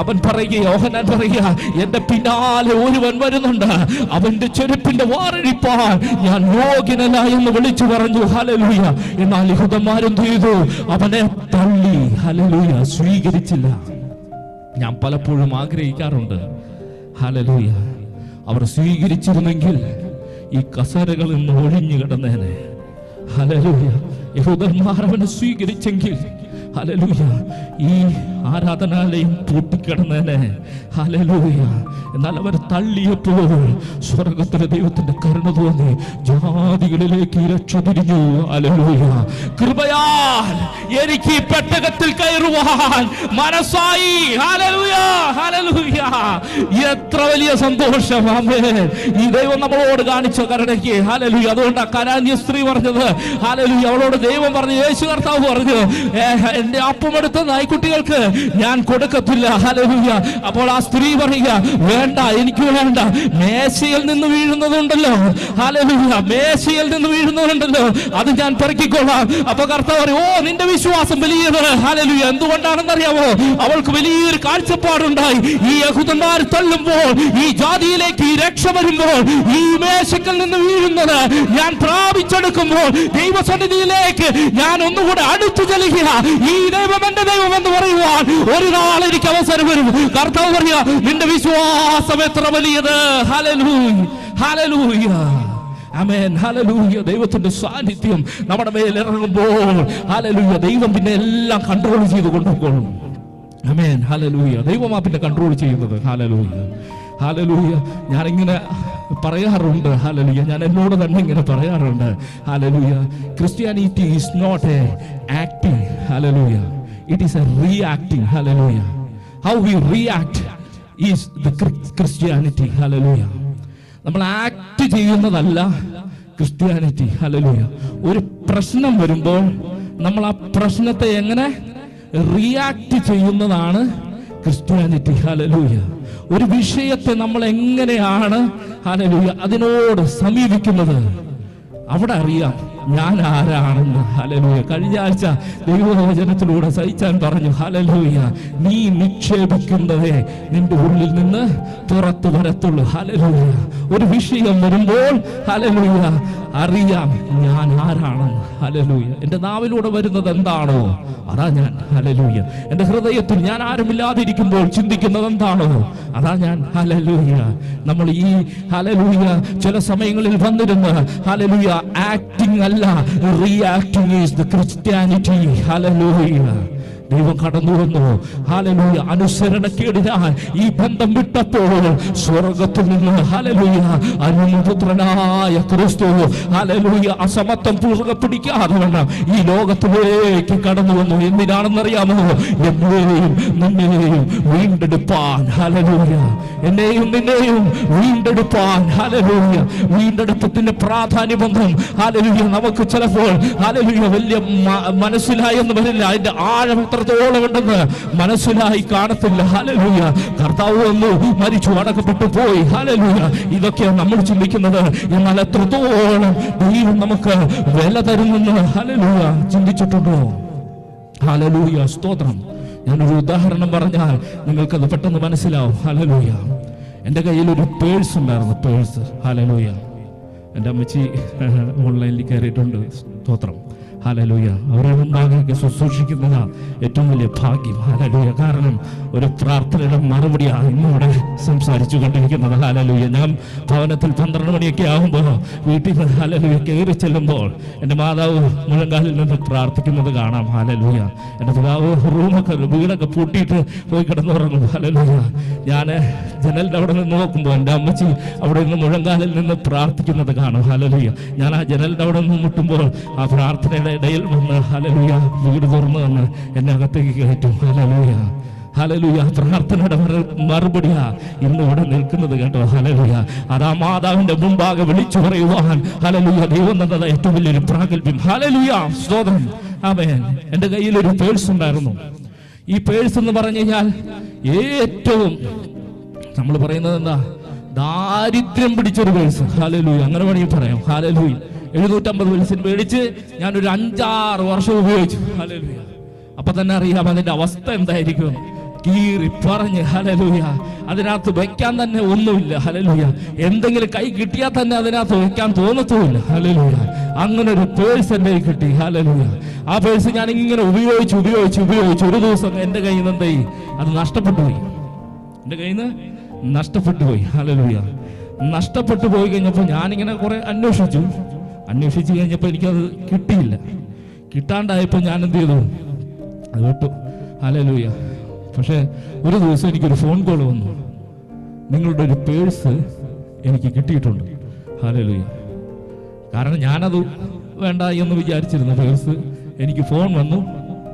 അവൻ പറയുക, യോഹന്നാൻ പറയുക, എന്റെ പിന്നാലെ ഒരുവൻ വരുന്നുണ്ട്, അവന്റെ ചെരുപ്പിന്റെ വാറഴിപ്പാൻ ഞാൻ യോഗ്യനല്ല എന്ന് വിളിച്ചു പറഞ്ഞു, ഹല്ലേലൂയ. എന്നാൽ യഹൂദന്മാരെന്ത് ചെയ്തു? അവനെ തള്ളി, ഹല്ലേലൂയ, സ്വീകരിച്ചില്ല. ഞാൻ പലപ്പോഴും ആഗ്രഹിക്കാറുണ്ട്, ഹല്ലേലൂയ, അവർ സ്വീകരിച്ചിരുന്നെങ്കിൽ ഈ കസേരകളിൽ നിന്ന് ഒഴിഞ്ഞു കിടന്നേനെ, ഹല്ലേലൂയ. യഹൂദന്മാർ അവനെ സ്വീകരിച്ചെങ്കിൽ, ഹല്ലേലൂയ, ഈ ആരാധനാലയം പൂട്ടിക്കിടന്നേനെ, ഹല്ലേലൂയ. എന്നാൽ അവർ തള്ളിയപ്പോൾ സ്വർഗത്തിലെ ദൈവത്തിന്റെ കരുണ തോന്നി, ജാതികളിലേക്ക് രക്ഷ തിരിഞ്ഞു, ഹല്ലേലൂയ. കൃപയാൽ എനിക്ക് ഈ പെട്ടകത്തിൽ കയറുവാൻ മനസ്സായി, ഹല്ലേലൂയ, ഹല്ലേലൂയ. എത്ര വലിയ സന്തോഷം, ആമേൻ. ഈ ദൈവം നമ്മളോട് കാണിച്ച കരുണയ്ക്ക്, ഹല്ലേലൂയ. അതുകൊണ്ടാണ് കനാന്യ സ്ത്രീ പറഞ്ഞത്, ഹല്ലേലൂയ. അവളോട് ദൈവം പറഞ്ഞു, യേശു കർത്താവ് പറഞ്ഞു, എന്റെ അപ്പമെടുത്ത നായ്ക്കുട്ടികൾക്ക് ഞാൻ കൊടുക്കത്തില്ല, ഹല്ലേലൂയ. അപ്പോൾ ആ സ്ത്രീ പറയുക, വേണ്ട, എനിക്ക് വേണ്ട, മേശയിൽ നിന്ന് വീഴുന്നതുണ്ടല്ലോ, ഹല്ലേലൂയ, മേശയിൽ നിന്ന് വീഴുന്നതുണ്ടല്ലോ, അത് ഞാൻ പെറുക്കിക്കൊള്ളാം. അപ്പൊ കർത്താവ് പറയും, ഓ നിന്റെ വിശ്വാസം വലിയത്, ഹല്ലേലൂയ. എന്തുകൊണ്ടാണെന്നറിയാമോ? അവൾക്ക് വലിയൊരു കാഴ്ചപ്പാടുണ്ടായി. ഈ യഹൂദന്മാർ തള്ളുമ്പോൾ, ഈ ജാതിയിലേക്ക് ഈ രക്ഷ വരുമ്പോൾ, ഈ മേശക്കൽ നിന്ന് വീഴുന്നത് ഞാൻ പ്രാപിച്ചെടുക്കുമ്പോൾ, ദൈവസന്നിധിയിലേക്ക് ഞാൻ ഒന്നുകൂടെ അടുത്തു ചെല്ലുക, ഈ ദൈവം എന്റെ ദൈവം എന്ന് പറയുവാൻ ഒരു നാൾ എനിക്ക് അവസരം വരും. കർത്താവ് പറയുക, നിന്റെ വിശ്വാസം എത്ര വലിയത്, ഹല്ലേലൂയ, ഹല്ലേലൂയ, ആമേൻ, ഹല്ലേലൂയ. ദൈവത്തിന്റെ സാന്നിധ്യം നമ്മുടെ മേൽ ഇറങ്ങുമ്പോൾ, ഹല്ലേലൂയ, ദൈവം പിന്നെ എല്ലാം കൺട്രോൾ ചെയ്ത് കൊണ്ടുപോകും, ആമേൻ, ഹല്ലേലൂയ. ദൈവമാ പിന്നെ കൺട്രോൾ ചെയ്യുന്നത്, ഹല്ലേലൂയ, ഹല്ലേലൂയ. ഞാനിങ്ങനെ പറയാറുണ്ട്, ഹല്ലേലൂയ, ഞാൻ എന്നോട് തന്നെ ഇങ്ങനെ പറയാറുണ്ട്, hallelujah, Christianity is not a acting, hallelujah, it is a reacting, hallelujah. How we react is the Christianity, hallelujah. നമ്മൾ ആക്ട് ചെയ്യുന്നതല്ല ക്രിസ്ത്യാനിറ്റി, ഹല്ലേലൂയ. ഒരു പ്രശ്നം വരുമ്പോൾ നമ്മൾ ആ പ്രശ്നത്തെ എങ്ങനെ റിയാക്ട് ചെയ്യുന്നതാണ് ക്രിസ്ത്യാനിറ്റി, ഹല്ലേലൂയ. ഒരു വിഷയത്തെ നമ്മൾ എങ്ങനെയാണ്, ഹല്ലേലൂയ, അതിനോട് സമീപിക്കുന്നത്, അവിടെ അറിയാം ഞാൻ ആരാണെന്ന്, ഹല്ലേലൂയ. കഴിഞ്ഞ ആഴ്ച ദൈവവചനത്തിലൂടെ സഹിച്ചാൻ പറഞ്ഞു, ഹല്ലേലൂയ, നീ നിക്ഷേപിക്കുന്നതേ നിന്റെ ഉള്ളിൽ നിന്ന് പുറത്തു വരത്തുള്ളൂ, ഹല്ലേലൂയ. ഒരു വിഷയം വരുമ്പോൾ, ഹല്ലേലൂയ, അറിയാം ഞാൻ ആരാണെന്ന്, ഹല്ലേലൂയ. എൻ്റെ നാവിലൂടെ വരുന്നത് എന്താണോ അതാ ഞാൻ, ഹല്ലേലൂയ. എൻ്റെ ഹൃദയത്തിൽ ഞാൻ ആരുമില്ലാതിരിക്കുമ്പോൾ ചിന്തിക്കുന്നത് എന്താണോ അതാ ഞാൻ, ഹല്ലേലൂയ. നമ്മൾ ഈ, ഹല്ലേലൂയ, ചില സമയങ്ങളിൽ വന്നിരുന്ന്, ഹല്ലേലൂയ, ആക്ടിങ് അല്ല, reacting is the Christianity, hallelujah. ദൈവം കടന്നു വന്നു, ഹല്ലേലൂയ. അനുസരണക്കേടിനാൽ ഈ ബന്ധം വിട്ടപ്പോൾ സ്വർഗത്തിൽ നിന്ന്, ഹല്ലേലൂയ, അനുപുത്രനായ ക്രിസ്തു, ഹല്ലേലൂയ, അസമത്വം പുറകെ പിടിക്കാതെ വേണം ഈ ലോകത്തിലേക്ക് കടന്നു വന്നു. എന്തിനാണെന്നറിയാമോ? എന്നെയും നിന്നെയും വീണ്ടെടുപ്പാൻ, ഹല്ലേലൂയ. എന്നെയും നിന്നെയും വീണ്ടെടുപ്പാൻ, ഹല്ലേലൂയ. വീണ്ടെടുപ്പത്തിന്റെ പ്രാധാന്യമൊന്നും, ഹല്ലേലൂയ, നമുക്ക് ചിലപ്പോൾ, ഹല്ലേലൂയ, വലിയ മനസ്സിലായെന്ന് വരില്ല. അതിന്റെ ആഴമത്തെ എത്രത്തോളം ഉണ്ടെന്ന് മനസ്സിലായി കാണത്തില്ല. ഹല്ലേലൂയ. കർത്താവ് വന്നു, മരിച്ചു, അടക്കപ്പെട്ടു പോയി. ഹല്ലേലൂയ. ഇതൊക്കെയാണ് നമ്മൾ ചിന്തിക്കുന്നത്. എന്നാൽ എത്രത്തോളം ദൈവം നമുക്ക് വില തരുമെന്ന് ഹല്ലേലൂയ ചിന്തിച്ചിട്ടുണ്ടോ? ഹല്ലേലൂയ. സ്തോത്രം. ഞാനൊരു ഉദാഹരണം പറഞ്ഞാൽ നിങ്ങൾക്കത് പെട്ടെന്ന് മനസ്സിലാവും. ഹല്ലേലൂയ. എൻ്റെ കയ്യിലൊരു പേഴ്സ് ഉണ്ടായിരുന്നു. പേഴ്സ്. ഹല്ലേലൂയ. എൻ്റെ അമ്മച്ചി ഓൺലൈനിൽ കയറിയിട്ടുണ്ട്. സ്തോത്രം. ഹല്ലേലൂയ. അവരെ മുമ്പാകെ ശുശ്രൂഷിക്കുന്നതാ ഏറ്റവും വലിയ ഭാഗ്യം. ഹല്ലേലൂയ. കാരണം ഒരു പ്രാർത്ഥനയുടെ മറുപടിയാണ് ഇന്നിവിടെ സംസാരിച്ചു കൊണ്ടിരിക്കുന്നത്. ഹല്ലേലൂയ. ഞാൻ ഭവനത്തിൽ 12 മണിയൊക്കെ ആകുമ്പോൾ വീട്ടിൽ നിന്ന് ഹല്ലേലൂയ കയറി ചെല്ലുമ്പോൾ എൻ്റെ മാതാവ് മുഴങ്കാലിൽ നിന്ന് പ്രാർത്ഥിക്കുന്നത് കാണാം. ഹല്ലേലൂയ. എൻ്റെ പിതാവ് വീടൊക്കെ പൂട്ടിയിട്ട് പോയി കിടന്നുറങ്ങും. ഹല്ലേലൂയ. ഞാൻ ജനലിൻ്റെ അവിടെ നിന്ന് നോക്കുമ്പോൾ എൻ്റെ അമ്മച്ചി അവിടെ നിന്ന് മുഴങ്കാലിൽ നിന്ന് പ്രാർത്ഥിക്കുന്നത് കാണും. ഹല്ലേലൂയ. ഞാൻ ആ ജനലിൻ്റെ അവിടെ നിന്ന് മുട്ടുമ്പോൾ ആ പ്രാർത്ഥനയുടെ ഇടയിൽ വന്ന് ഹല്ലേലൂയ വീട് തുറന്നു വന്ന് എന്നെ അകത്തേക്ക് കയറ്റും. ഹല്ലേലൂയ. ഹല്ലേലൂയ. പ്രാർത്ഥനയുടെ മറുപടിയാ ഇന്ന് ഇവിടെ നിൽക്കുന്നത് കേട്ടോ. ഹല്ലേലൂയ. അതാ മാതാവിന്റെ മുമ്പാകെ വിളിച്ചു പറയുവാൻ ഹല്ലേലൂയ ദൈവം തന്നത് ഏറ്റവും വലിയൊരു പ്രാഗൽഭ്യം. ഹല്ലേലൂയ. സ്തോത്രം. ആമേൻ. എൻ്റെ കയ്യിലൊരു പേഴ്സ് ഉണ്ടായിരുന്നു. ഈ പേഴ്സ് എന്ന് പറഞ്ഞു കഴിഞ്ഞാൽ ഏറ്റവും നമ്മൾ പറയുന്നത് എന്താ, ദാരിദ്ര്യം പിടിച്ചൊരു പേഴ്സ്. ഹല്ലേലൂയ. അങ്ങനെ വേണമെങ്കിൽ പറയാം. ഹല്ലേലൂയ. 750 പേഴ്സിന് മേടിച്ച് ഞാനൊരു 5-6 വർഷം ഉപയോഗിച്ചു. ഹല്ലേലൂയ. അപ്പൊ തന്നെ അറിയാം അതിന്റെ അവസ്ഥ എന്തായിരിക്കും. കീറി പറഞ്ഞ് ഹല്ലേലൂയ. അതിനകത്ത് വെക്കാൻ തന്നെ ഒന്നുമില്ല. ഹല്ലേലൂയ. എന്തെങ്കിലും കൈ കിട്ടിയാൽ തന്നെ അതിനകത്ത് വെക്കാൻ തോന്നത്തുമില്ല. ഹല്ലേലൂയ. അങ്ങനെ ഒരു പേഴ്സ് എൻ്റെ കയ്യിൽ കിട്ടി. ഹല്ലേലൂയ. ആ പേഴ്സ് ഞാൻ ഇങ്ങനെ ഉപയോഗിച്ചു ഒരു ദിവസം എൻ്റെ കയ്യിൽ നിന്ന് എന്തായി, അത് നഷ്ടപ്പെട്ടു പോയി. എൻ്റെ കയ്യിൽ നിന്ന് നഷ്ടപ്പെട്ടു പോയി. ഹല്ലേലൂയ. നഷ്ടപ്പെട്ടു പോയി കഴിഞ്ഞപ്പോൾ ഞാനിങ്ങനെ കുറെ അന്വേഷിച്ചു കഴിഞ്ഞപ്പോൾ എനിക്കത് കിട്ടിയില്ല. കിട്ടാണ്ടായപ്പോൾ ഞാൻ എന്ത് ചെയ്തു, അത് വിട്ടു. ഹല്ലേലൂയ. പക്ഷേ ഒരു ദിവസം എനിക്കൊരു ഫോൺ കോൾ വന്നു, നിങ്ങളുടെ ഒരു പേഴ്സ് എനിക്ക് കിട്ടിയിട്ടുണ്ട്. ഹല്ലേലൂയ. കാരണം ഞാനത് വേണ്ട എന്ന് വിചാരിച്ചിരുന്ന പേഴ്സ്. എനിക്ക് ഫോൺ വന്നു,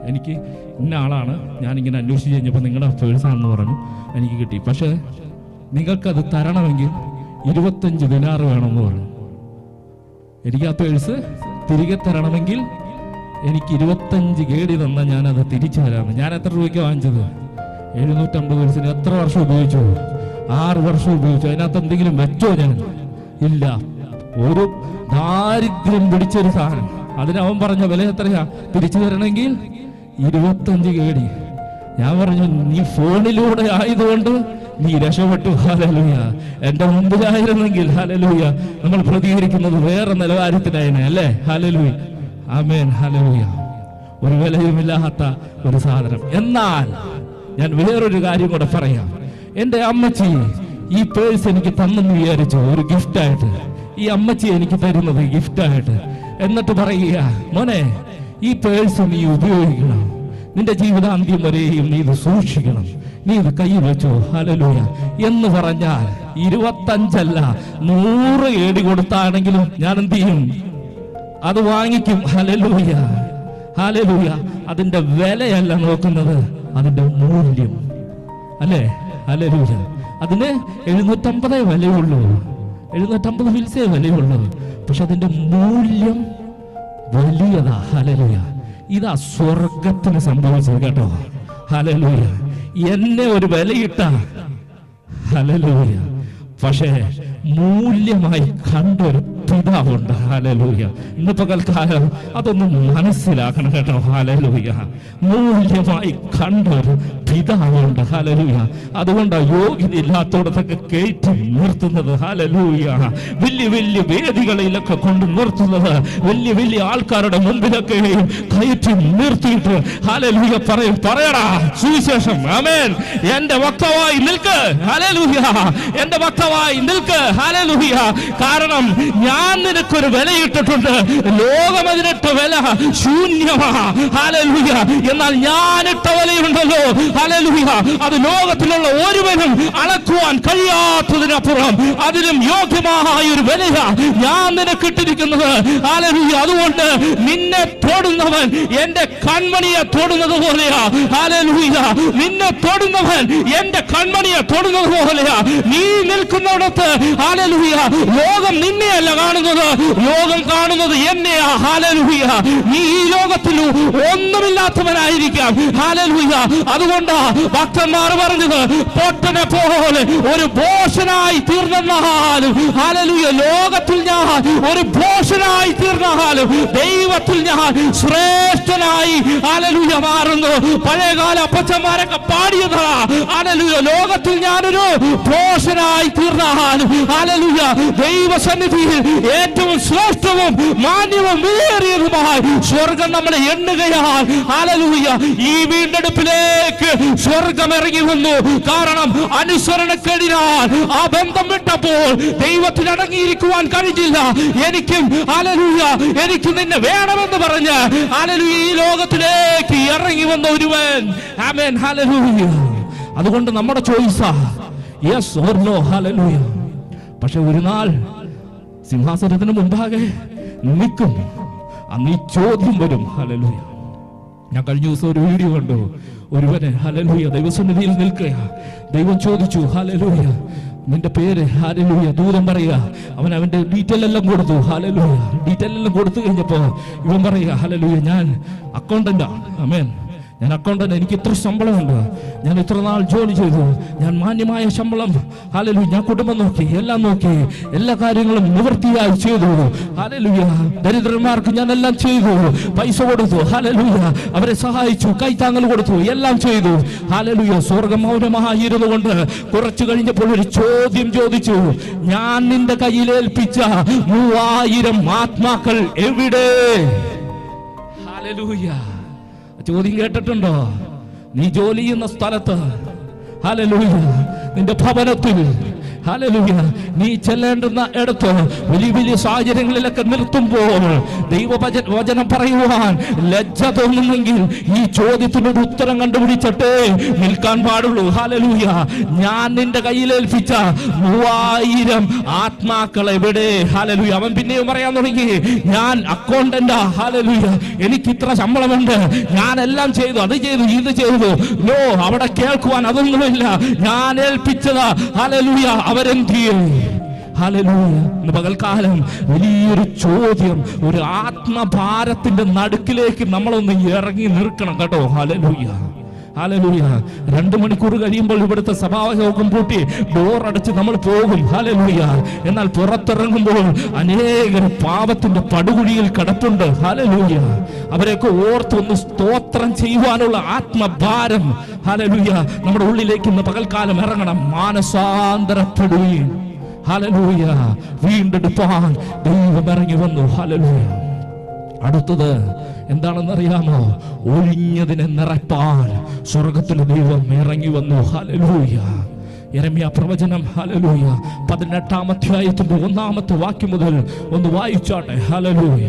എനിക്ക് ഇന്ന ആളാണ്, ഞാനിങ്ങനെ അന്വേഷിച്ച് കഴിഞ്ഞപ്പോൾ നിങ്ങളുടെ പേഴ്സാണെന്ന് പറഞ്ഞു, എനിക്ക് കിട്ടി. പക്ഷേ നിങ്ങൾക്കത് തരണമെങ്കിൽ 25 ദിനാർ വേണമെന്ന് പറഞ്ഞു. എനിക്ക് ആ പേഴ്സ് തിരികെ തരണമെങ്കിൽ എനിക്ക് 25 കേടി തന്നാൽ ഞാനത് തിരിച്ചു തരാമെന്ന്. ഞാൻ എത്ര രൂപയ്ക്ക് വാങ്ങിച്ചത്? 750 പേഴ്സിന് എത്ര വർഷം ഉപയോഗിച്ചു? 6 വർഷം ഉപയോഗിച്ചു. അതിനകത്ത് എന്തെങ്കിലും വെച്ചോ? ഞാൻ ഇല്ല. ഒരു ദാരിദ്ര്യം പിടിച്ചൊരു സാധനം. അതിനവൻ പറഞ്ഞ വില എത്രയാ? തിരിച്ചു തരണമെങ്കിൽ 25 കേടി. ഞാൻ പറഞ്ഞു, നീ ഫോണിലൂടെ ആയതുകൊണ്ട് നീ രക്ഷപ്പെട്ടു. ഹല്ലേലൂയ. എന്റെ മുമ്പിലായിരുന്നെങ്കിൽ ഹല്ലേലൂയ നമ്മൾ പ്രതികരിക്കുന്നത് വേറെ നിലവാരത്തിലായനെ അല്ലേ? ഹല്ലേലൂയ. ആമേൻ. ഹല്ലേലൂയ. ഒരു വിലയുമില്ലാത്ത ഒരു സാധനം. എന്നാൽ ഞാൻ വേറൊരു കാര്യം കൂടെ പറയാം. എൻ്റെ അമ്മച്ചി ഈ പേഴ്സ് എനിക്ക് തന്നെന്ന് വിചാരിച്ചു, ഒരു ഗിഫ്റ്റായിട്ട്. ഈ അമ്മച്ചി എനിക്ക് തരുന്നത് ഗിഫ്റ്റായിട്ട്. എന്നിട്ട് പറയുക, മോനെ ഈ പേഴ്സ് നീ ഉപയോഗിക്കണം, നിന്റെ ജീവിതാന്ത്യം വരെയും നീ ഇത് സൂക്ഷിക്കണം, നീ ഇത് കയ്യിൽ വെച്ചോ. ഹല്ലേലൂയ. എന്ന് പറഞ്ഞാൽ 25 അല്ല 100 ഏടി കൊടുത്താണെങ്കിലും ഞാൻ എന്ത് ചെയ്യും? അത് വാങ്ങിക്കും. ഹല്ലേലൂയ. ഹല്ലേലൂയ. അതിന്റെ വിലയല്ല നോക്കുന്നത്, അതിന്റെ മൂല്യം അല്ലേ? ഹല്ലേലൂയ. അതിന് 750 വിലയുള്ളൂ, 750 ഫിൽസേ വിലയുള്ളൂ. പക്ഷെ അതിന്റെ മൂല്യം വലിയതാ. ഹല്ലേലൂയ. ഇതാ സ്വർഗത്തിന് സംഭവിച്ചത് കേട്ടോ. ഹല്ലേലൂയ. എന്നെ ഒരു വിലയിട്ട, ഹല്ലേലൂയ, പക്ഷേ മൂല്യമായി കണ്ടൊരു പിതാവുണ്ട്. ഹല്ലേലൂയ. ഇന്ന് പകൽക്കാലം അതൊന്നും മനസ്സിലാക്കണം കേട്ടോ. ഹല്ലേലൂയ. മൂല്യമായി കണ്ടൊരു പിതാവുണ്ട്. ഹല്ലേലൂയ. അതുകൊണ്ടാണ് യോഗ്യതയില്ലാത്തോടത്തൊക്കെ കയറ്റി നിർത്തുന്നത്. ഹല്ലേലൂയ. വലിയ വലിയ വേദികളിലൊക്കെ കൊണ്ട് നിർത്തുന്നത്, വലിയ വലിയ ആൾക്കാരുടെ മുമ്പിലൊക്കെ കയറ്റി നിർത്തിയിട്ട് ഹല്ലേലൂയ പറയടാ സുവിശേഷം. ആമേൻ. എന്റെ വക്താവായി നിൽക്ക്. ഹല്ലേലൂയ. എന്റെ വക്താവായി നിൽക്ക്. ഹല്ലേലൂയ. കാരണം ഞാൻ നിനക്കൊരു വിലയിട്ടിട്ടുണ്ട്. ലോകം അതിനിട്ട വില ശൂന്യമാ. ഹല്ലേലൂയ. എന്നാൽ ഞാനിട്ട വിലയുണ്ടല്ലോ. ഹല്ലേലൂയ. അത് ലോകത്തിലുള്ള ഒരുവനും അളക്കുവാൻ കഴിയാത്തതിനപ്പുറം അതിലും യോഗ്യമായ ഒരു വിലയാ ഞാൻ നിനക്കിട്ടിരിക്കുന്നത്. ഹല്ലേലൂയ. അതുകൊണ്ട് നിന്നെ തൊടുന്നവൻ എന്റെ കൺമണിയെ തൊടുന്നത് പോലെയാ. ഹല്ലേലൂയ. നിന്നെ തൊടുന്നവൻ എന്റെ കൺമണിയെ തൊടുന്നത് പോലെയാ. നീ നിൽക്കുന്നിടത്ത് ഹല്ലേലൂയ ലോകം നിന്നെയല്ല കാണുന്നത്, ലോകം കാണുന്നത് എന്നെയാ. ഹല്ലേലൂയ. നീ ഈ ലോകത്തിൽ ഒന്നുമില്ലാത്തവനായിരിക്കാം. ഹല്ലേലൂയ. അതുകൊണ്ട് ഭക്തന്മാർ പറഞ്ഞത്, പൊട്ടനെ പോലെ ഒരു ഭോഷനായി തീർന്നാലും, ഹല്ലേലൂയ, ലോകത്തിൽ ഞാൻ ഒരു ഭോഷനായി തീർന്നാലും ദൈവത്തിൽ ഞാൻ ശ്രേഷ്ഠനായി, ഹല്ലേലൂയ, മാറുന്നു. പഴയകാല അപ്പച്ചന്മാരൊക്കെ പാടിയതാ. ഹല്ലേലൂയ. ലോകത്തിൽ ഞാനൊരു ഭോഷനായി തീർന്നാലും, ഹല്ലേലൂയ, ദൈവസന്നിധിയിൽ ഏറ്റവും ശ്രേഷ്ഠവും മാന്യവും വിലയേറിയതുമായി സ്വർഗം നമ്മളെ എണ്ണുകയാൽ, ഹല്ലേലൂയ, ഈ വീണ്ടെടുപ്പിലേക്ക് സ്വർഗം ഇറങ്ങി വന്നു. കാരണം അനുസരണക്കേടിനാൽ ആ ബന്ധം വിട്ടപ്പോൾ ദൈവത്തിൽ അടങ്ങിയിരിക്കുവാൻ കഴിഞ്ഞില്ല. എനിക്കും, ഹല്ലേലൂയ, എനിക്ക് നിന്നെ വേണമെന്ന് പറഞ്ഞ്, ഹല്ലേലൂയ, ഈ ലോകത്തിലേക്ക് ഇറങ്ങി വന്ന ഒരുവൻ. ആമേൻ. ഹല്ലേലൂയ. അതുകൊണ്ട് നമ്മുടെ ചോയ്സാ യെസ് ഓർ നോ. ഹല്ലേലൂയ. പക്ഷെ ഒരു നാൾ സിംഹാസനത്തിന് മുമ്പാകെ നിൽക്കും, അന്ന് ഈ ചോദ്യം വരും. ഹല്ലേലൂയ. ഞാൻ കഴിഞ്ഞ ദിവസം ഒരു വീഡിയോ കണ്ടു. ഒരുവന്, ഹല്ലേലൂയ, ദൈവസന്നിധിയിൽ നിൽക്കുക. ദൈവം ചോദിച്ചു, ഹല്ലേലൂയ, നിന്റെ പേര്? ഹല്ലേലൂയ. ദൂതൻ പറയുക. അവന്റെ ഡീറ്റെയിൽ എല്ലാം കൊടുത്തു. ഹല്ലേലൂയ. ഡീറ്റെയിൽ എല്ലാം കൊടുത്തു കഴിഞ്ഞപ്പോ ഇവൻ പറയുക, ഹല്ലേലൂയ, ഞാൻ അക്കൗണ്ടന്റാ. ആമേൻ. ഞാൻ അക്കൗണ്ടന്റ്, എനിക്ക് ഇത്ര ശമ്പളമുണ്ട്, ഞാൻ ഇത്ര നാൾ ജോലി ചെയ്തു, ഞാൻ മാന്യമായ ശമ്പളം, ഹല്ലേലൂയ, ഞാൻ കുടുംബം നോക്കി, എല്ലാം നോക്കി, എല്ലാ കാര്യങ്ങളും നിവൃത്തിയായി ചെയ്തു. ഹല്ലേലൂയ. ദരിദ്രന്മാർക്ക് ഞാൻ എല്ലാം ചെയ്തു, പൈസ കൊടുത്തു, ഹല്ലേലൂയ, അവരെ സഹായിച്ചു, കൈത്താങ്ങൽ കൊടുത്തു, എല്ലാം ചെയ്തു. ഹല്ലേലൂയ. സ്വർഗ്ഗം മൗനമായിരുന്നു കൊണ്ട് കുറച്ചു കഴിഞ്ഞപ്പോൾ ഒരു ചോദ്യം ചോദിച്ചു, ഞാൻ നിന്റെ കയ്യിൽ ഏൽപ്പിച്ച 3000 ആത്മാക്കൾ എവിടെ? ഹല്ലേലൂയ. ചോദ്യം കേട്ടിട്ടുണ്ടോ? നീ ജോലി ചെയ്യുന്ന സ്ഥലത്ത്, ഹല്ലേലൂയ, നിന്റെ ഭവനത്തിൽ, ഹല്ലേലൂയ, നീ ചെല്ലേണ്ടുന്ന ഇടത്ത് വലിയ വലിയ സാഹചര്യങ്ങളിലൊക്കെ നിർത്തുമ്പോൾ ദൈവവചനം പറയുവാൻ ലജ്ജ തോന്നുന്നെങ്കിൽ ഈ ചോദ്യത്തിനൊരു ഉത്തരം കണ്ടുപിടിച്ചിട്ടേ നിൽക്കാൻ പാടുള്ളൂ. ഹല്ലേലൂയ. ഞാൻ നിന്റെ കയ്യിലേൽപ്പിച്ച 3000 ആത്മാക്കൾ എവിടെ? ഹല്ലേലൂയ. അവൻ പിന്നെയും പറയാൻ തുടങ്ങി, ഞാൻ അക്കൗണ്ടന്റാ. ഹല്ലേലൂയ. എനിക്ക് ഇത്ര ശമ്പളമുണ്ട്, ഞാൻ എല്ലാം ചെയ്തു, അത് ചെയ്തു, ഇത് ചെയ്തു. നോ, അവിടെ കേൾക്കുവാൻ അതൊന്നുമില്ല. ഞാൻ ഏൽപ്പിച്ചതാ. ഹല്ലേലൂയ. അവരെന്ത് ചെയ്യും? ഹല്ലേലൂയ. ഇന്ന് പകൽക്കാലം വലിയൊരു ചോദ്യം, ഒരു ആത്മഭാരത്തിന്റെ നടുക്കിലേക്ക് നമ്മളൊന്ന് ഇറങ്ങി നിൽക്കണം കേട്ടോ. ഹല്ലേലൂയ. ഹല്ലേലൂയ. 2 മണിക്കൂർ കഴിയുമ്പോൾ ഇവിടുത്തെ സഭായോഗം പൂട്ടി ഡോറടച്ച് നമ്മൾ പോകും. ഹല്ലേലൂയ. എന്നാൽ പുറത്തിറങ്ങുമ്പോൾ അനേകർ പാപത്തിന്റെ പടുകുഴിയിൽ കിടപ്പുണ്ട്. ഹല്ലേലൂയ. അവരെയൊക്കെ ഓർത്തൊന്ന് സ്തോത്രം ചെയ്യുവാനുള്ള ആത്മഭാരം, ഹല്ലേലൂയ, നമ്മുടെ ഉള്ളിലേക്ക് ഇന്ന് പകൽക്കാലം ഇറങ്ങണം. മാനസാന്തരപ്പെടുകയും, ഹല്ലേലൂയ, വീണ്ടെടുപ്പാൻ ദൈവം ഇറങ്ങി വന്നു. ഹല്ലേലൂയ. അടുത്തത് എന്താണെന്നറിയാമോ? ഒഴിഞ്ഞതിനെ നിറപ്പാൻ സ്വർഗത്തിലെ ദൈവം ഇറങ്ങി വന്നു. ഹല്ലേലൂയ. യെരമ്യാ പ്രവചനം, ഹല്ലേലൂയ, 18-ാം അധ്യായത്തിന്റെ 1-ാമത്തെ വാക്യം മുതൽ ഒന്ന് വായിച്ചാട്ടെ. ഹല്ലേലൂയ.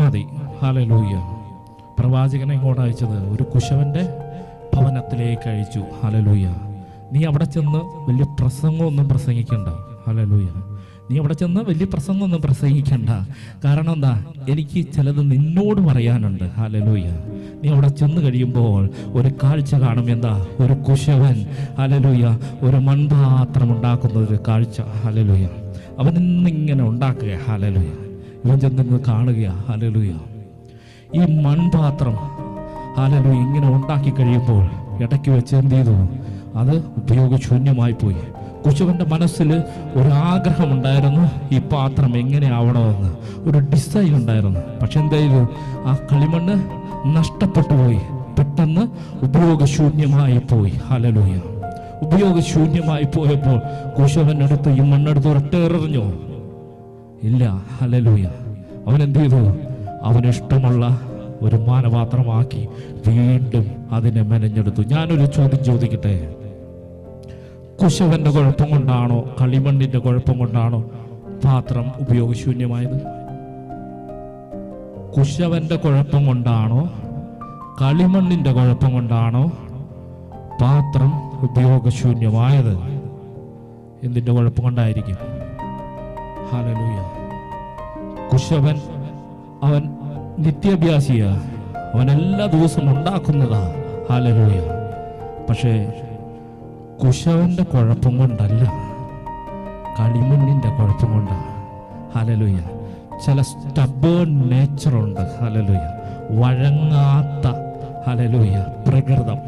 മതി. ഹല്ലേലൂയ. പ്രവാചകനെ ഇങ്ങോട്ട് അയച്ചത് ഒരു കുശവന്റെ ഭവനത്തിലേക്ക് അയച്ചു. ഹല്ലേലൂയ. നീ അവിടെ ചെന്ന് വലിയ പ്രസംഗമൊന്നും പ്രസംഗിക്കണ്ട. ഹല്ലേലൂയ. നീ അവിടെ ചെന്ന് വലിയ പ്രസംഗമൊന്നും പ്രസംഗിക്കണ്ട. കാരണം എന്താ? എനിക്ക് ചിലത് നിന്നോട് പറയാനുണ്ട്. ഹല്ലേലൂയ. നീ അവിടെ ചെന്ന് കഴിയുമ്പോൾ ഒരു കാഴ്ച കാണും. എന്താ? ഒരു കുശവൻ, ഹല്ലേലൂയ, ഒരു മൺപാത്രം ഉണ്ടാക്കുന്ന ഒരു കാഴ്ച. ഹല്ലേലൂയ. അവൻ ഇന്നിങ്ങനെ ഉണ്ടാക്കുക. ഹല്ലേലൂയ. ഇവൻ ചെന്ന് കാണുകയാ. ഹല്ലേലൂയ. ഈ മൺപാത്രം, ഹല്ലേലൂയ, ഇങ്ങനെ ഉണ്ടാക്കി കഴിയുമ്പോൾ ഇടയ്ക്ക് വെച്ച് എന്ത് ചെയ്തു? അത് ഉപയോഗശൂന്യമായി പോയി. കുശവന്റെ മനസ്സിൽ ഒരു ആഗ്രഹമുണ്ടായിരുന്നു, ഈ പാത്രം എങ്ങനെ ആവണമെന്ന് ഒരു ഡിസൈൻ ഉണ്ടായിരുന്നു. പക്ഷെ എന്തായാലും ആ കളിമണ്ണ് നഷ്ടപ്പെട്ടു പോയി, പെട്ടെന്ന് ഉപയോഗശൂന്യമായി പോയി. ഹല്ലേലൂയ. ഉപയോഗശൂന്യമായി പോയപ്പോൾ കുശവനെടുത്ത് ഈ മണ്ണെടുത്ത് ഒരൊറ്റെറിഞ്ഞോ? ഇല്ല. ഹല്ലേലൂയ. അവൻ എന്ത് ചെയ്തു? അവനിഷ്ടമുള്ള ഒരു മാനപാത്രമാക്കി വീണ്ടും അതിനെ മെനഞ്ഞെടുത്തു. ഞാനൊരു ചോദ്യം ചോദിക്കട്ടെ. കുശവന്റെ കുഴപ്പം കൊണ്ടാണോ കളിമണ്ണിന്റെ കുഴപ്പം കൊണ്ടാണോ പാത്രം ഉപയോഗശൂന്യമായത്? കുശവന്റെ കുഴപ്പം കൊണ്ടാണോ കളിമണ്ണിന്റെ കുഴപ്പം കൊണ്ടാണോ പാത്രം ഉപയോഗശൂന്യമായത്? എന്തിന്റെ കുഴപ്പം കൊണ്ടായിരിക്കും? ഹല്ലേലൂയ. കുശവൻ അവൻ നിത്യാഭ്യാസിയാ, അവൻ എല്ലാ ദിവസവും ഉണ്ടാക്കുന്നതാ. ഹല്ലേലൂയ. പക്ഷേ കുശവന്റെ കുഴപ്പം കൊണ്ടല്ല, കളിമണ്ണിന്റെ കുഴപ്പം കൊണ്ടാണ്. ഹല്ലേലൂയ. ചില സ്റ്റബേൺ നേച്ചറുണ്ട്. ഹല്ലേലൂയ. വഴങ്ങാത്ത ഹല്ലേലൂയ പ്രകൃതം,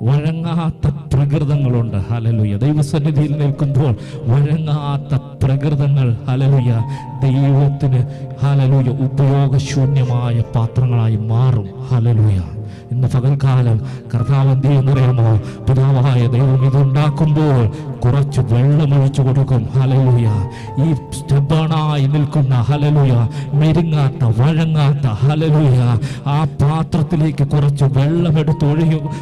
വഴങ്ങാത്ത പ്രകൃതങ്ങളുണ്ട്. ഹല്ലേലൂയ. ദൈവസന്നിധിയിൽ നിൽക്കുമ്പോൾ വഴങ്ങാത്ത പ്രകൃതങ്ങൾ ഹല്ലേലൂയ ദൈവത്തിന് ഹല്ലേലൂയ ഉപയോഗശൂന്യമായ പാത്രങ്ങളായി മാറും. ഹല്ലേലൂയ. ഇന്ന് പകൽക്കാലം കർത്താവ് എന്ത് ചെയ്യുന്നറിയാമോ? പിതാവായ ദൈവം ഇതുണ്ടാക്കുമ്പോൾ കുറച്ച് വെള്ളമൊഴിച്ചു കൊടുക്കും. ഹല്ലേലൂയ. ഈ സ്റ്റബേണായി നിൽക്കുന്ന ഹല്ലേലൂയ മെരുങ്ങാത്ത വഴങ്ങാത്ത ഹല്ലേലൂയ ആ പാത്രത്തിലേക്ക് കുറച്ച് വെള്ളമെടുത്ത്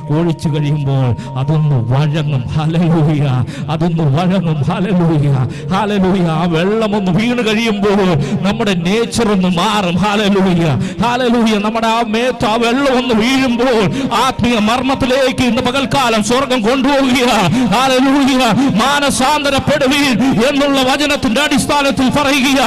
ഒഴിച്ചു കഴിയുമ്പോൾ അതൊന്ന് വഴങ്ങും. ഹല്ലേലൂയ. അതൊന്ന് വഴങ്ങും. ഹല്ലേലൂയ. ഹല്ലേലൂയ. ആ വെള്ളമൊന്ന് വീണ് കഴിയുമ്പോൾ നമ്മുടെ നേച്ചർ ഒന്ന് മാറും. ഹല്ലേലൂയ. ഹല്ലേലൂയ. നമ്മുടെ ആ മേത്ത് ആ വെള്ളം ഒന്ന് വീഴുമ്പോൾ ആത്മീയ മർമ്മത്തിലേക്ക് ഇന്ന് പകൽക്കാലം സ്വർഗം കൊണ്ടുപോവുക. ഹല്ലേലൂയ. മാനസാന്തരപ്പെടുവീൻ എന്നുള്ള വചനത്തിന്റെ അടിസ്ഥാനത്തിൽ പറയുക.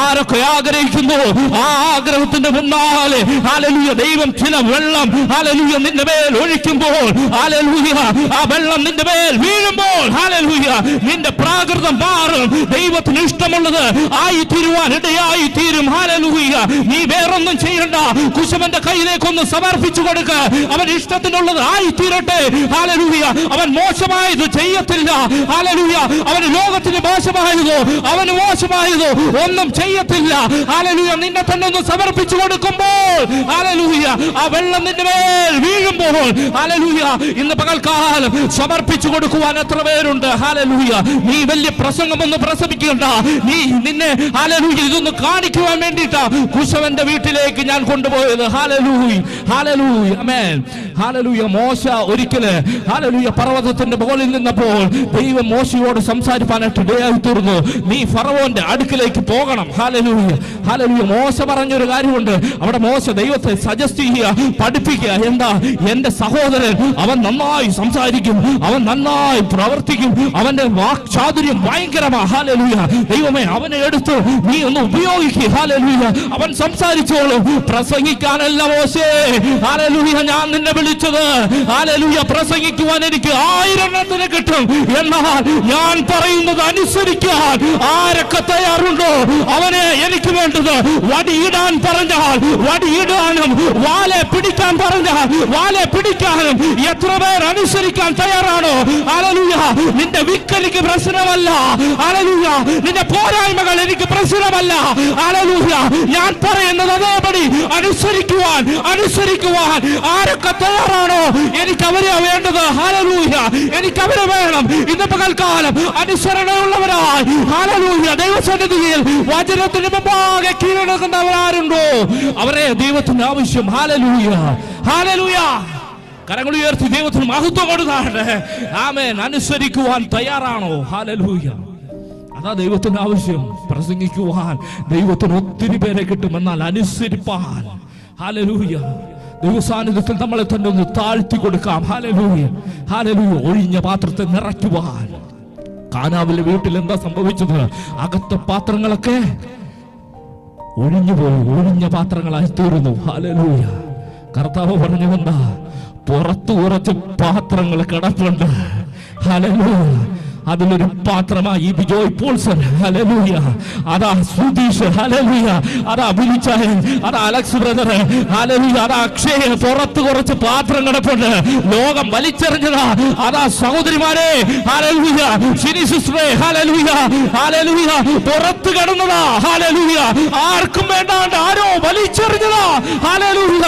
ആരൊക്കെ ആഗ്രഹിക്കുന്നു ആ ആഗ്രഹത്തിന്റെ മുന്നാലെ ഹല്ലേലൂയ ദൈവം ചില വെള്ളം ഹല്ലേലൂയ നിന്റെ മേൽ ഒഴിക്കുമ്പോൾ, ഹല്ലേലൂയ ആ വെള്ളം നിന്റെ മേൽ വീഴുമ്പോൾ ഹല്ലേലൂയ നിന്റെ പ്രാകൃതം മാറും. ദൈവത്തിന് ഇഷ്ടമുള്ളത് ആയി തീരുവാൻ ഇടയായി തീരും. ഹല്ലേലൂയ. നീ വേറൊന്നും ചെയ്യണ്ട, കുശവന്റെ കയ്യിലേക്കൊന്ന് സമർപ്പിച്ചു കൊടുക്ക. അവൻ ഇഷ്ടത്തിനുള്ളത് ആയി തീരട്ടെ. ഹല്ലേലൂയ. അവൻ മോശമായത് ചെയ്യത്തില്ല. ഹല്ലേലൂയ. അവന് ലോകത്തിന് മോശമായതോ അവന് മോശമായതോ ഒന്നും ചെയ്യത്തില്ല. ഹല്ലേലൂയ. നിന്നെ തന്നെ ഒന്ന് സമർപ്പിച്ചു കൊടുക്കുമ്പോൾ ഹല്ലേലൂയ ആ വെള്ളം നിന്റെ മേൽ വീഴുമ്പോൾ ഹല്ലേലൂയ ഇന്ന് പകൽക്കാലം സമർപ്പിച്ചു കൊടുക്കുവാൻ എത്ര പേരുണ്ട്? ഹല്ലേലൂയ. നീ വലിയ പ്രസംഗമൊന്നും പ്രസംഗിക്കണ്ട. നീ നിന്നെ ഹല്ലേലൂയ ഇതൊന്ന് കാണിക്കുവാൻ വേണ്ടിയിട്ടാ കുശവന്റെ വീട്ടിലേക്ക് ഞാൻ കൊണ്ടുപോയത്. ഹല്ലേലൂയ. ഹല്ലേലൂയ. ആമേൻ. ഹല്ലേലൂയ. മോശ ഒരിക്കല് ഹല്ലേലൂയ പർവ്വതത്തിന്റെ മുകളിൽ നിന്നപ്പോൾ ദൈവം മോശയോട് സംസാരിക്കാനായിട്ട് ഇടയായി തീർന്നു. നീ ഫറവോന്റെ അടുക്കിലേക്ക് പോകണം. ഹല്ലേലൂയ. ഹല്ലേലൂയ. മോശ പറഞ്ഞൊരു കാര്യമുണ്ട്. അവിടെ മോശ ദൈവത്തെ സജസ്റ്റ് ചെയ്യുക, പഠിപ്പിക്കുക. എന്താ? എന്റെ സഹോദരൻ അവൻ നന്നായി സംസാരിക്കും, അവൻ നന്നായി പ്രവർത്തിക്കും, അവന്റെ വാക്ചാതുര്യം ഭയങ്കരമാ. ഹല്ലേലൂയ. ദൈവമേ അവനെ എടുത്ത് നീ ഒന്ന് ഉപയോഗിക്കുക. ഹല്ലേലൂയ. അവൻ സംസാരിച്ചോളും. പ്രസംഗിക്കാനല്ല മോശേ ഹല്ലേലൂയ ഞാൻ നിന്നെ വിളിച്ചത്. ഹല്ലേലൂയ. പ്രസംഗിക്കുവാൻ എനിക്ക് 1000 എണ്ണത്തിന് കിട്ടും. എന്നാൽ ഞാൻ പറയുന്നത് അനുസരിക്കാൻ ആരൊക്കെ തയ്യാറുണ്ടോ അവനെ എനിക്ക് വേണ്ടത്. വടിയിടാൻ പറഞ്ഞാൽ വടിയിടാനും വാലെ പിടിക്കാൻ പറഞ്ഞാൽ വാലെ പിടിക്കാനും എത്ര പേർ അനുസരിക്കാൻ തയ്യാറാണോ? ഹല്ലേലൂയ. നിന്റെ വിക്കലിക്ക് പ്രശ്നമല്ല. ഹല്ലേലൂയ. നിന്റെ പോരായ്മകൾ എനിക്ക് പ്രശ്നമല്ല. ഹല്ലേലൂയ. ഞാൻ പറയുന്നത് അതേപടി അനുസരിക്കുവാൻ ആരൊക്കെ തയ്യാറാണോ എനിക്ക് അവരെ വേണ്ടത്. ഹല്ലേലൂയ. എനിക്ക് അവരെ വേണം. ഇന്ന് പകൽക്കാലം അനുസരണയുള്ളവരായി ഹല്ലേലൂയ ദൈവസന്നിധിയിൽ വചനത്തിന് മുമ്പാകെ കീഴടക്കുന്നവരാരുണ്ടോ അവരെ ദൈവത്തിന് ആവശ്യം. ഹല്ലേലൂയ. ഹല്ലേലൂയ. കരങ്ങൾ ഉയർത്തി ദൈവത്തിന് മഹത്വം കൊടുത്താട്ടെ. ആമേൻ. അനുസരിക്കുവാൻ തയ്യാറാണോ? ഹല്ലേലൂയ. അതാ ദൈവത്തിന് ആവശ്യം. പ്രസംഗിക്കുവാൻ ദൈവത്തിന് ഒത്തിരി പേരെ കിട്ടുമെന്നാൽ അനുസരിപ്പാൻ ഹല്ലേലൂയ ദൈവസാന്നിധ്യത്തിൽ നമ്മളെ തന്നെ ഒന്ന് താഴ്ത്തി കൊടുക്കാം. ഹല്ലേലൂയ. ഹല്ലേലൂയ. ഒഴിഞ്ഞ പാത്രത്തെ നിറയ്ക്കുവാൻ കാനാവിലെ വീട്ടിൽ എന്താ സംഭവിച്ചത്? അകത്തെ പാത്രങ്ങളൊക്കെ ഒഴിഞ്ഞുപോയി, ഒഴിഞ്ഞ പാത്രങ്ങളായി തീർന്നു. ഹല്ലേലൂയ. കർത്താവ് പറഞ്ഞു എന്താ? പുറത്തു കുറച്ച് പാത്രങ്ങൾ കിടപ്പുണ്ട്. ഹല്ലേലൂയ. അതിലൊരു പാത്രമായി ബിജോയ് പോൾസൺ. ഹല്ലേലൂയ. അതാ സുധീഷ്. ഹല്ലേലൂയ. അതാ ബിലിച്ചായൻ. അതാ അലക്സ് ബ്രദർ. ഹല്ലേലൂയ. അതാ അക്ഷയ്. പുറത്ത് കുറച്ച് പാത്രം കിടപ്പുണ്ട്. ലോകം വലിച്ചെറിഞ്ഞതാ. അതാ സഹോദരിമാരെ. ഹല്ലേലൂയ. ഷിനി സിസ്റ്ററെ. ഹല്ലേലൂയ. ഹല്ലേലൂയ. പുറത്ത് കിടന്നതാ. ഹല്ലേലൂയ. ആർക്കും വേണ്ടാണ്ട് ആരോ വലിച്ചെറിഞ്ഞതാ. ഹല്ലേലൂയ.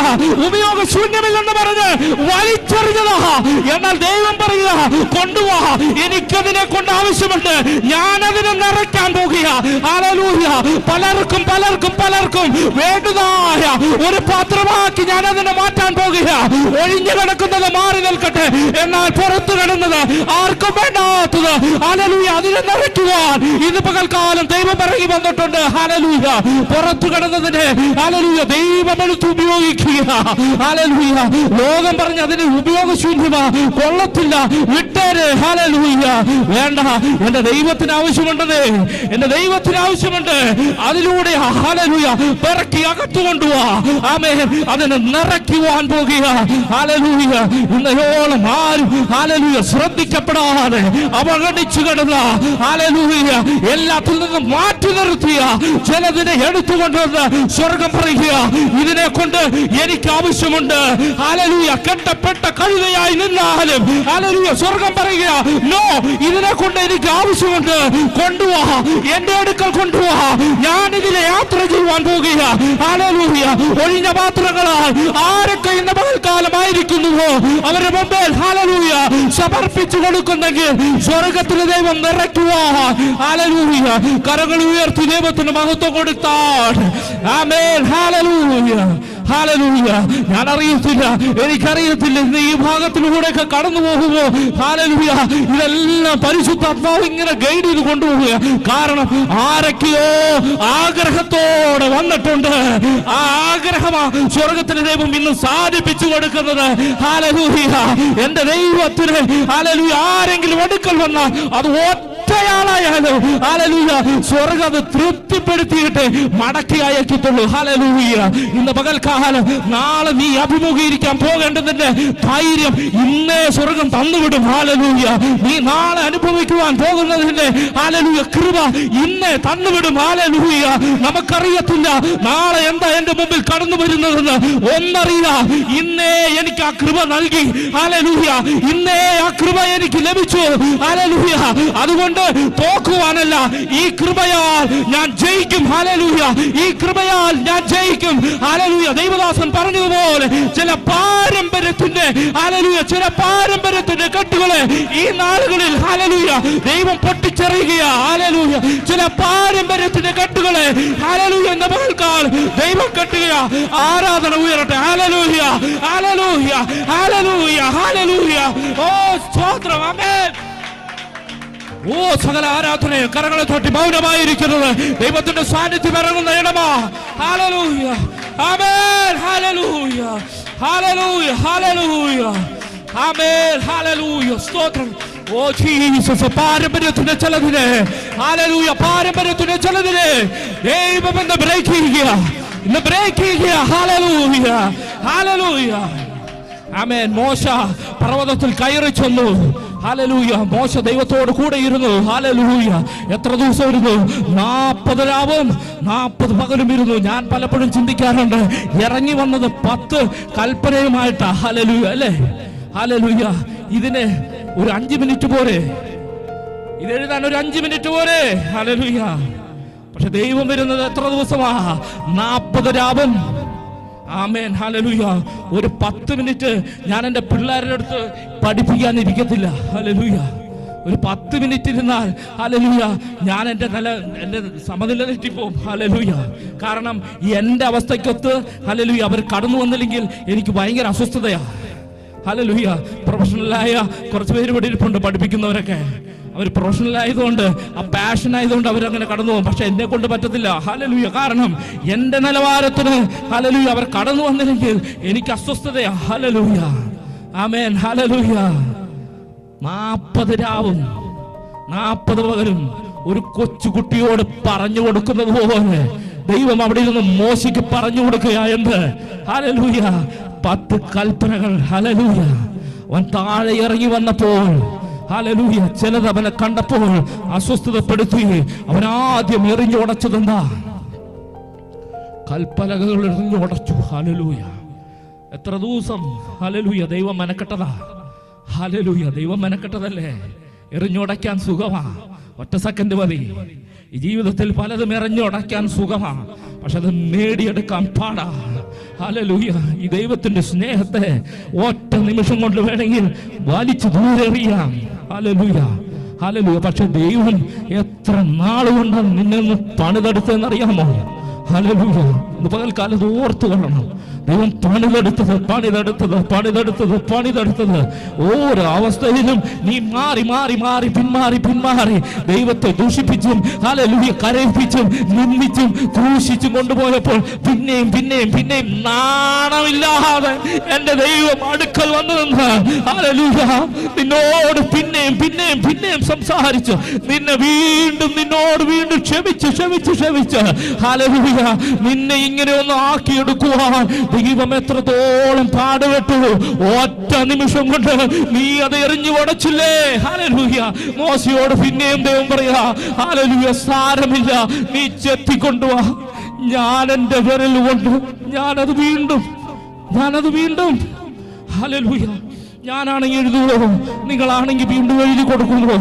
ഉപയോഗശൂന്യമില്ലെന്ന് പറഞ്ഞ് വലിച്ചെറിഞ്ഞതാ. എന്നാൽ ദൈവം പറയുക കൊണ്ടുപോവാ, എനിക്കതിനെ കൊണ്ട് ആവശ്യമുണ്ട്. ഞാനതിനെ നിറയ്ക്കാൻ പോകുക. ഹല്ലേലൂയ. പലർക്കും വേണ്ടുന്നതായ ഒരു പാത്രമാക്കി ഞാൻ അതിനെ മാറ്റാൻ പോകുക. ഒഴിഞ്ഞു കിടക്കുന്നത് മാറി നിൽക്കട്ടെ, എന്നാൽ പുറത്തു കിടന്നത് ആർക്കും വേണ്ടാത്തത് ഹല്ലേലൂയ അതിനെ നിറയ്ക്കുവാൻ ഇന്ന് പകൽക്കാലം ദൈവം ഇറങ്ങി വന്നിട്ടുണ്ട്. ഹല്ലേലൂയ. പുറത്തു കിടന്നതിനെ ഹല്ലേലൂയ ദൈവം എടുത്ത് ഉപയോഗിക്കുക. ഹല്ലേലൂയ. ലോകം പറഞ്ഞ് അതിന് ഉപയോഗശൂന്യമാ, കൊള്ളത്തില്ല, വിട്ടേര്. ഹല്ലേലൂയ. വേണ്ട, എന്റെ ദൈവത്തിന് ആവശ്യമുണ്ടത്, എന്റെ ദൈവത്തിന് ആവശ്യമുണ്ട്. അതിലൂടെ ഹല്ലേലൂയ പിറക്കി അകത്തുകൊണ്ടുവാ. ആമേൻ. അതിനെ നിറയ്ക്കുവാൻ പോകുക. ഹല്ലേലൂയ. ഇന്നയോളം ആരും ഹല്ലേലൂയ ശ്രദ്ധിക്കപ്പെടാതെ അവഗണിച്ചു കിടന്ന ഹല്ലേലൂയ എല്ലാത്തിൽ നിന്നും മാറ്റി നിർത്തിയ ചിലതിനെ എടുത്തുകൊണ്ടുവന്ന് സ്വർഗം പറയുക, ഇതിനെ കൊണ്ട് എനിക്ക് ആവശ്യമുണ്ട്. ഹല്ലേലൂയ. കെട്ടപ്പെട്ട കഴുതയായി നിന്നാലും ഹല്ലേലൂയ സ്വർഗം പറയുക, നോ, ഇതിനെ കൊണ്ട് എനിക്ക് ആവശ്യമുണ്ട്, കൊണ്ടുവാ, എന്റെ അടുക്കൽ കൊണ്ടുവാ, ഞാൻ ഇതിലെ യാത്ര ചെയ്യുവാൻ പോകുക. ഹല്ലേലൂയ. ഒഴിഞ്ഞ പാത്രങ്ങളാൽ ആരൊക്കെ ഇന്ന് പകൽക്കാലമായിരിക്കുന്നുവോ അവരുടെ മുമ്പിൽ ഹല്ലേലൂയ സമർപ്പിച്ചു കൊടുക്കുന്നെങ്കിൽ സ്വർഗത്തിന് ദൈവം നിറയ്ക്കുവാ. ഹല്ലേലൂയ. കരങ്ങൾ ഉയർത്തി ദൈവത്തിന് മഹത്വം കൊടുത്താൽ ആമേൻ. ഹല്ലേലൂയ. ഹല്ലേലൂയ. ഞാൻ അറിയത്തില്ല, എനിക്കറിയത്തില്ല ഇന്ന് ഈ ഭാഗത്തിലൂടെയൊക്കെ കടന്നു പോകുമോ. ഹല്ലേലൂയ. ഇതെല്ലാം പരിശുദ്ധാത്മാവ് ഇങ്ങനെ ഗൈഡ് ചെയ്ത് കൊണ്ടുപോവുക. കാരണം ആരൊക്കെയോ ആഗ്രഹത്തോടെ വന്നിട്ടുണ്ട്. ആ ആഗ്രഹമാ സ്വർഗത്തിലെ ദൈവം ഇന്ന് സാധിപ്പിച്ചു കൊടുക്കുന്നത്. ഹല്ലേലൂയ. എന്റെ ദൈവത്തിന് ഹല്ലേലൂയ ആരെങ്കിലും അടുക്കൽ വന്നാൽ അത് ഒറ്റയാളായാലും ഹല്ലേലൂയ സ്വർഗം അത് തൃപ്തിപ്പെടുത്തിയിട്ട് മടക്കി അയക്കത്തുള്ളൂ. ഹല്ലേലൂയ. ഇന്ന് പകൽക്കാലം നാളെ നീ അഭിമുഖീകരിക്കാൻ പോകേണ്ടതിന്റെ ധൈര്യം ഇന്നേ സ്വർഗം തന്നുവിടും. ഹല്ലേലൂയ. നീ നാളെ അനുഭവിക്കുവാൻ പോകുന്നതിന്റെ ഹല്ലേലൂയ കൃപ ഇന്നേ തന്നുവിടും. ഹല്ലേലൂയ. നമുക്കറിയത്തില്ല നാളെ എന്താ എന്റെ മുമ്പിൽ കടന്നു വരുന്നതെന്ന്. ഒന്നറിയില്ല, ഇന്നേ എനിക്ക് ആ കൃപ നൽകി. ഹല്ലേലൂയ. ഇന്നേ ആ കൃപ എനിക്ക് ലഭിച്ചു. ഹല്ലേലൂയ. അതുകൊണ്ട് തോക്കുവാനല്ല, ഈ കൃപയാൽ ഞാൻ ജയിക്കും. ഹല്ലേലൂയ. ഈ കൃപയാൽ ഞാൻ ജയിക്കും. ഹല്ലേലൂയ. ദൈവദാസൻ പറഞ്ഞതുപോലെ ചില പാരമ്പര്യത്തിന്റെ ഹല്ലേലൂയ ചില പാരമ്പര്യത്തിന്റെ കെട്ടുകളെ ഈ നാളുകളിൽ ഹല്ലേലൂയ ദൈവം പൊട്ടിച്ചെറിയുകയാ. ഹല്ലേലൂയ. ചില പാരമ്പര്യത്തിന്റെ കെട്ടുകളെ ഹല്ലേലൂയ എന്ന പകൽക്കാലം ദൈവം കെട്ടുകയാ. ആരാധന ഉയരട്ടെ. ഹല്ലേലൂയ. ഹല്ലേലൂയ. ഹല്ലേലൂയ. ഹല്ലേലൂയ. ഓ സ്തോത്രം. ആമേൻ. ഓ സകല ആരാധനയും കരങ്ങളെ തൊട്ടി മൗനമായിരിക്കുന്നത് ദൈവത്തിന്റെ സാന്നിധ്യം ഇറങ്ങുന്ന ഇടമാ. ഹല്ലേലൂയ. ആമേൻ. ഹല്ലേലൂയ. ഹല്ലേലൂയ. ഹല്ലേലൂയ. ആമേൻ. ഹല്ലേലൂയ. സ്തോത്രം. Oh Jesus. പാരമ്പര്യത്തിന്റെ ചിലതിനെ ഹല്ലേലൂയ പാരമ്പര്യത്തിന്റെ ചിലതിനെ ദൈവം ഇന്ന് ബ്രേക്ക് ചെയ്യുക. ഇന്ന് ബ്രേക്ക് ചെയ്യുക. ഹല്ലേലൂയ. ഹല്ലേലൂയ. ആമേൻ. മോശ പർവ്വതത്തിൽ കയറി ചെന്നു. ഹല്ലേലൂയ. മോശ ദൈവത്തോട് കൂടെ ഇരുന്നു. ഹല്ലേലൂയ. എത്ര ദിവസം ഇരുന്നു? 40 രാവും 40 പകലും ഇരുന്നു. ഞാൻ പലപ്പോഴും ചിന്തിക്കാറുണ്ട്, ഇറങ്ങി വന്നത് 10 കൽപ്പനയുമായിട്ടാ. ഹല്ലേലൂയ അല്ലേ? ഹല്ലേലൂയ. ഇതിന് ഒരു 5 മിനിറ്റ് പോരെ, ഇതെഴുതാൻ ഒരു 5 മിനിറ്റ് പോരെ. ഹല്ലേലൂയ. പക്ഷെ ദൈവം വരുന്നത് എത്ര ദിവസമാ? 40 രാവും. ആമേൻ. ഹല്ലേലൂയ. ഒരു 10 മിനിറ്റ് ഞാൻ എൻ്റെ പിള്ളേരുടെ അടുത്ത് പഠിപ്പിക്കാൻ ഇരിക്കത്തില്ല. ഹല്ലേലൂയ. ഒരു 10 മിനിറ്റ് ഇരുന്നാൽ ഹല്ലേലൂയ ഞാൻ എൻ്റെ സമനില തെറ്റിപ്പോവും. ഹല്ലേലൂയ. കാരണം എൻ്റെ അവസ്ഥയ്ക്കൊത്ത് ഹല്ലേലൂയ അവർ കടന്നു വന്നില്ലെങ്കിൽ എനിക്ക് ഭയങ്കര അസ്വസ്ഥതയാ. ഹല്ലേലൂയ. പ്രൊഫഷണലായ കുറച്ച് പേര് ഇവിടെ ഇരിപ്പുണ്ട് പഠിപ്പിക്കുന്നവരൊക്കെ. അവർ പ്രൊഫഷണൽ ആയതുകൊണ്ട്, ആ പാഷൻ ആയതുകൊണ്ട് അവരങ്ങനെ കടന്നു പോകും. പക്ഷെ എന്നെ കൊണ്ട് പറ്റത്തില്ല. ഹല്ലേലൂയ. കാരണം എൻ്റെ നിലവാരത്തിന് ഹല്ലേലൂയ അവർ കടന്നു വന്നില്ലെങ്കിൽ എനിക്ക് അസ്വസ്ഥതയാ. ഹല്ലേലൂയ. ആമേൻ. ഹല്ലേലൂയ. 40 രാവും 40 പകലും ഒരു കൊച്ചുകുട്ടിയോട് പറഞ്ഞു കൊടുക്കുന്നത് പോലെ ദൈവം അവിടെ നിന്ന് മോശയ്ക്ക് പറഞ്ഞു കൊടുക്കുകയായെന്ന്. ഹല്ലേലൂയ. 10 കൽപ്പനകൾ. ഹല്ലേലൂയ. അവൻ താഴെ ഇറങ്ങി വന്നപ്പോൾ ഹല്ലേലൂയ ചിലത് അവനെ കണ്ടപ്പോൾ അസ്വസ്ഥതപ്പെടുത്തി. അവൻ ആദ്യം എറിഞ്ഞുടച്ചതെന്താ? കൽപ്പനകൾ എറിഞ്ഞുടച്ചു. ഹല്ലേലൂയ. എത്ര ദിവസം ഹല്ലേലൂയ ദൈവം മെനക്കെട്ടതാ. ഹല്ലേലൂയ. ദൈവം മെനക്കെട്ടതല്ലേ? എറിഞ്ഞുടയ്ക്കാൻ സുഖമാ, ഒറ്റ സെക്കൻഡ് മതി. ഈ ജീവിതത്തിൽ പലതും എറിഞ്ഞുടയ്ക്കാൻ സുഖമാ, പക്ഷെ അത് നേടിയെടുക്കാൻ പാടാ. ഹല്ലേലൂയ. ഈ ദൈവത്തിന്റെ സ്നേഹത്തെ ഒറ്റ നിമിഷം കൊണ്ട് വേണമെങ്കിൽ വലിച്ചു ദൂരെ എറിയാം. ഹല്ലേലൂയ. ഹല്ലേലൂയ. പക്ഷെ ദൈവം എത്ര നാളുകൊണ്ടാണ് നിന്നെ ഒന്ന് പണിതെടുത്തതെന്നറിയാമോ? ഹല്ലേലൂയ. ഇന്ന് പകൽക്കാലത്ത് ഓർത്തു കൊള്ളണം. ദൈവം പണിതെടുത്തത് ഓരോ അവസ്ഥയിലും നീ മാറി പിന്മാറി ദൈവത്തെ ദൂഷിപ്പിച്ചും ഹല്ലേലൂയ കരയിപ്പിച്ചും നിന്ദിച്ചും ക്രൂശിച്ചും കൊണ്ടുപോയപ്പോൾ പിന്നെയും നാണമില്ലാതെ എന്റെ ദൈവം അടുക്കൽ വന്നു നിന്ന് ഹല്ലേലൂയ നിന്നോട് പിന്നെയും സംസാരിച്ചു, നിന്നോട് വീണ്ടും ക്ഷമിച്ച് ഹല്ലേലൂയ നിന്നെ ഇങ്ങനെ ഒന്ന് ആക്കിയെടുക്കുവാൻ ദൈവം എത്രത്തോളം പാടുപെട്ടു. ഒറ്റ നിമിഷം കൊണ്ട് നീ അത് എറിഞ്ഞു ഉടച്ചില്ലേ? ഹല്ലേലൂയ. മോശയോട് പിന്നെയും ദൈവം പറയാ, ഹല്ലേലൂയ സാരമില്ല, നീ ചെത്തിക്കൊണ്ടുവാ, ഞാൻ എന്റെ വിരൽ കൊണ്ട് ഞാനത് വീണ്ടും ഹല്ലേലൂയ. ഞാനാണെങ്കിൽ എഴുതുവോ, നിങ്ങളാണെങ്കിൽ വീണ്ടും എഴുതി കൊടുക്കുന്നുവോ?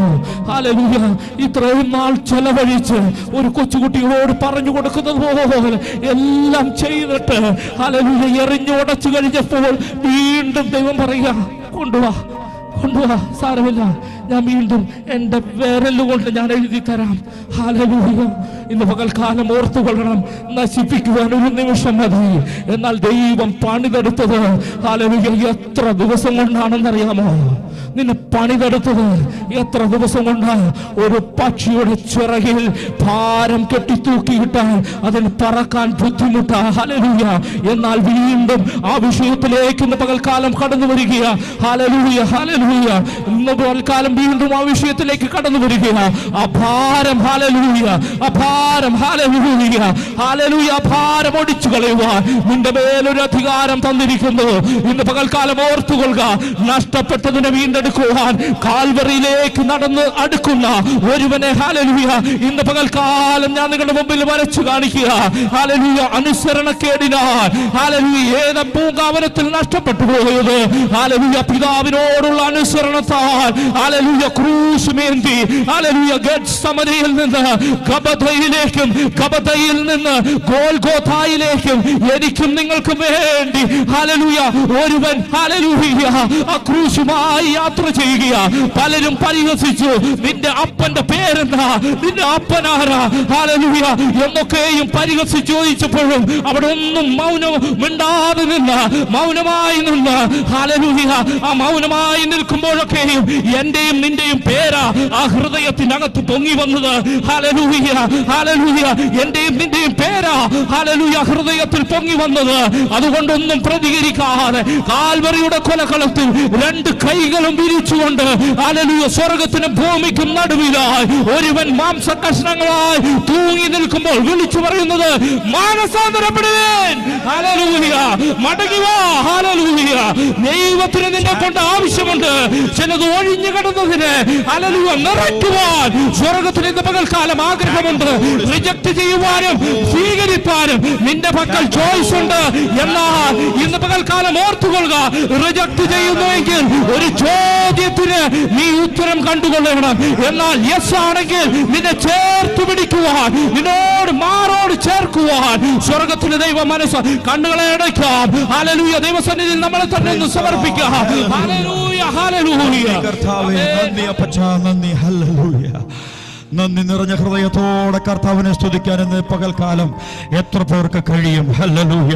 ഹല്ലേലൂയ. ഇത്രയും നാൾ ചെലവഴിച്ച് ഒരു കൊച്ചുകുട്ടിയോട് പറഞ്ഞു കൊടുക്കുന്നത് പോലെ എല്ലാം ചെയ്തിട്ട് ഹല്ലേലൂയ എറിഞ്ഞു ഉടച്ചു കഴിഞ്ഞപ്പോൾ വീണ്ടും ദൈവം പറയുക, കൊണ്ടുവാ സാരമില്ല, ഞാൻ വീണ്ടും എൻ്റെ വിരലുകൊണ്ട് ഞാൻ എഴുതി തരാം. ഹല്ലേലൂയ. ഇന്ന് പകൽക്കാലം ഓർത്തുകൊള്ളണം, നശിപ്പിക്കുവാൻ ഒരു നിമിഷം മതി, എന്നാൽ ദൈവം പണിതെടുത്തത് ഹല്ലേലൂയ എത്ര ദിവസം കൊണ്ടാണെന്നറിയാമോ? നിന്നെ പണിതെടുത്തത് എത്ര ദിവസം കൊണ്ടാണ്? ഒരു പക്ഷിയുടെ ചിറകിൽ ഭാരം കെട്ടിത്തൂക്കിയിട്ടാൽ അതിന് പറക്കാൻ ബുദ്ധിമുട്ടാ. ഹല്ലേലൂയ. എന്നാൽ വീണ്ടും ആ വിഷയത്തിലേക്ക് ഇന്ന് പകൽക്കാലം കടന്നു വരിക. ഹല്ലേലൂയ. ഇന്ന് പകൽക്കാലം വീണ്ടും ആ വിഷയത്തിലേക്ക് കടന്നു വരിക. ആ ഭാരം ഹല്ലേലൂയ ഒടിച്ചു കളയുവാൻ നിന്റെ മേലൊരു അധികാരം തന്നിരിക്കുന്നു. ഇന്ന് പകൽക്കാലം ഓർത്തുകൊള്ളുക, നഷ്ടപ്പെട്ടതിനെ വീണ്ടെടുക്കുവാൻ കാൽവറിയിലേക്ക് നടന്ന് അടുക്കുന്ന ഒരുവനെ ഹല്ലേലൂയ ഇന്ന് പകൽക്കാലം ഞാൻ നിങ്ങളുടെ മുമ്പിൽ വരച്ചു കാണിക്കുക. ഹല്ലേലൂയ. അനുസരണക്കേടിനാൽ ഹല്ലേലൂയ ഏദൻ പൂങ്കാവനത്തിൽ നഷ്ടപ്പെട്ടു പോയത് ഹല്ലേലൂയ പിതാവിനോടുള്ള അനുസരണത്താൽ ഹല്ലേലൂയ ക്രൂശുമേന്തി ഹല്ലേലൂയ ഗെത്സമനയിൽ നിന്ന് കബതയിൽ നിന്ന് ഗോൽഗോഥായിലേക്കും എനിക്കും നിങ്ങൾക്കും വേണ്ടി ഹല്ലേലൂയ ഒരുവൻ ഹല്ലേലൂയ ആ ക്രൂശുമായി യാത്ര ചെയ്യുക. പലരും പരിഹസിച്ചു, നിന്റെ അപ്പന്റെ പേരെന്താ, നിന്റെ അപ്പനാരാ ഹല്ലേലൂയ എന്നൊക്കെയും പരിഹസിച്ചു ചോദിച്ചപ്പോഴും അവിടെ ഒന്നും മൗനമായി നിന്ന് ഹല്ലേലൂയ ആ മൗനമായി നിൽക്കുമ്പോഴൊക്കെയും എന്റെയും നിന്റെയും പേരാ ആ ഹൃദയത്തിനകത്ത് പൊങ്ങി വന്നത്. ഹല്ലേലൂയ. എന്റെയും നിന്റെയും പേരാ ഹല്ലേലൂയ ഹൃദയത്തിൽ പൊങ്ങി വന്നത്. അതുകൊണ്ടൊന്നും പ്രതികരിക്കാതെ കാൽവറിയുടെ കൊലകളത്തിൽ രണ്ട് കൈകളും വിരിച്ചുകൊണ്ട് ഹല്ലേലൂയ സ്വർഗത്തിനും ഭൂമിക്കും നടുവിലായി ഒരുവൻ മാംസ കഷ്ണങ്ങളായി തൂങ്ങി നിൽക്കുമ്പോൾ വിളിച്ചു പറയുന്നത്, മാനസാന്തരപ്പെടുവേൻ, ഹല്ലേലൂയ, മടങ്ങി വാ. ഹല്ലേലൂയ. ദൈവത്തിന് നിന്നെ കൊണ്ട് ആവശ്യമുണ്ട്. ചിലത് ഒഴിഞ്ഞു കിടന്നതിന് ഹല്ലേലൂയ നിറയ്ക്കുവാൻ സ്വർഗത്തിന് ഇന്ന് പകൽക്കാലം ആഗ്രഹമുണ്ട്. റിജക്ട് ചെയ്യുവാനും സ്വീകരിപ്പാനും നിന്റെ പക്കൽ ചോയ്സ് ഉണ്ട്. എന്നാൽ ഇന്ന് പകൽക്കാലം ഓർത്തുകൊള്ളുക, റിജക്ട് ചെയ്യുന്നുവെങ്കിൽ ഒരു ചോദ്യത്തിന് നീ ഉത്തരം കണ്ടുകൊള്ളണം. എന്നാൽ യെസ് ആണെങ്കിൽ നിന്നെ ചേർത്ത് പിടിക്കുവാൻ, നിന്നോട് മാറോട് ചേർക്കുവാൻ സ്വർഗത്തിന് ദൈവ മനസ്സ്. കണ്ണുകളെ അടയ്ക്കാം. ഹല്ലേലൂയ. ദൈവസന്നിധിയിൽ നമ്മളെ തന്നെ ഒന്ന് സമർപ്പിക്കാം. ഹല്ലേലൂയ. കർത്താവേ നന്ദി അപ്പച്ചാ, നന്ദി. ഹല്ലേലൂയ. നന്ദി നിറഞ്ഞ ഹൃദയത്തോടെ കർത്താവിനെ സ്തുതിക്കാൻ ഇന്ന് പകൽക്കാലം എത്ര പേർക്ക് കഴിയും? ഹല്ലേലൂയ.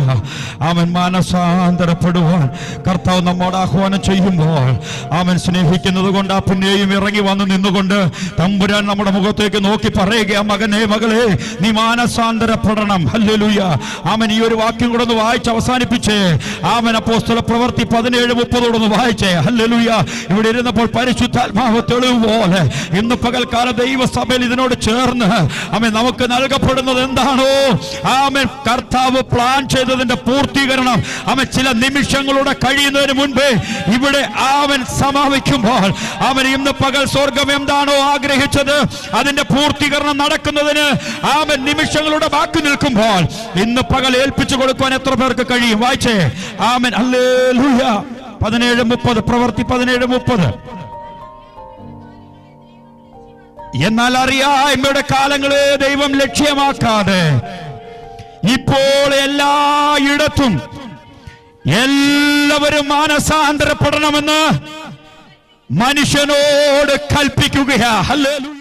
അവൻ മാനസാന്തരപ്പെടുവാൻ കർത്താവ് നമ്മോട് ആഹ്വാനം ചെയ്യുമ്പോൾ അവൻ സ്നേഹിക്കുന്നത് കൊണ്ട് പിന്നെയും ഇറങ്ങി വന്ന് നിന്നുകൊണ്ട് തമ്പുരാൻ നമ്മുടെ മുഖത്തേക്ക് നോക്കി പറയുക, മകനെ മകളെ നീ മാനസാന്തരപ്പെടണം. ഹല്ലേലൂയ. അവൻ ഈ ഒരു വാക്യം കൂടെ ഒന്ന് വായിച്ച് അവസാനിപ്പിച്ചേ. അവൻ അപ്പോസ്തല പ്രവൃത്തി 17:30 വായിച്ചേ. ഹല്ലേലൂയ. ഇവിടെ ഇരുന്നപ്പോൾ പരിശുദ്ധാത്മാവ് തെളിവ് പോലെ ഇന്ന് പകൽക്കാലം ദൈവസഭയിൽ ഇതിനോട് ചേർന്ന് ആമേൻ നമുക്ക് നൽകപ്പെടുന്നത് എന്താണോ, ആമേൻ കർത്താവ് പ്ലാൻ ചെയ്തതിന്റെ പൂർത്തീകരണം ആമേൻ ചില നിമിഷങ്ങളുടെ കഴിയുന്നതിന് മുൻപേ ഇവിടെ അവൻ സമാപിക്കുമ്പോൾ അവൻ ഇന്ന് പകൽ സ്വർഗം എന്താണോ ആഗ്രഹിച്ചത് അതിന്റെ പൂർത്തീകരണം നടക്കുന്നതിന് ആമേൻ നിമിഷങ്ങളുടെ ബാക്കി നിൽക്കുമ്പോൾ ഇന്ന് പകൽ ഏൽപ്പിച്ചു കൊടുക്കുവാൻ എത്ര പേർക്ക് കഴിയും? വായിച്ചേ. ആമേൻ. ഹല്ലേലൂയ. 17:30 പ്രവൃത്തി 17:30. എന്നാൽ അറിയായ്മയുടെ കാലങ്ങളെ ദൈവം ലക്ഷ്യമാക്കാതെ ഇപ്പോൾ എല്ലായിടത്തും എല്ലാവരും മാനസാന്തരപ്പെടണമെന്ന് മനുഷ്യനോട് കൽപ്പിക്കുകയാ. ഹല്ലേലൂയ.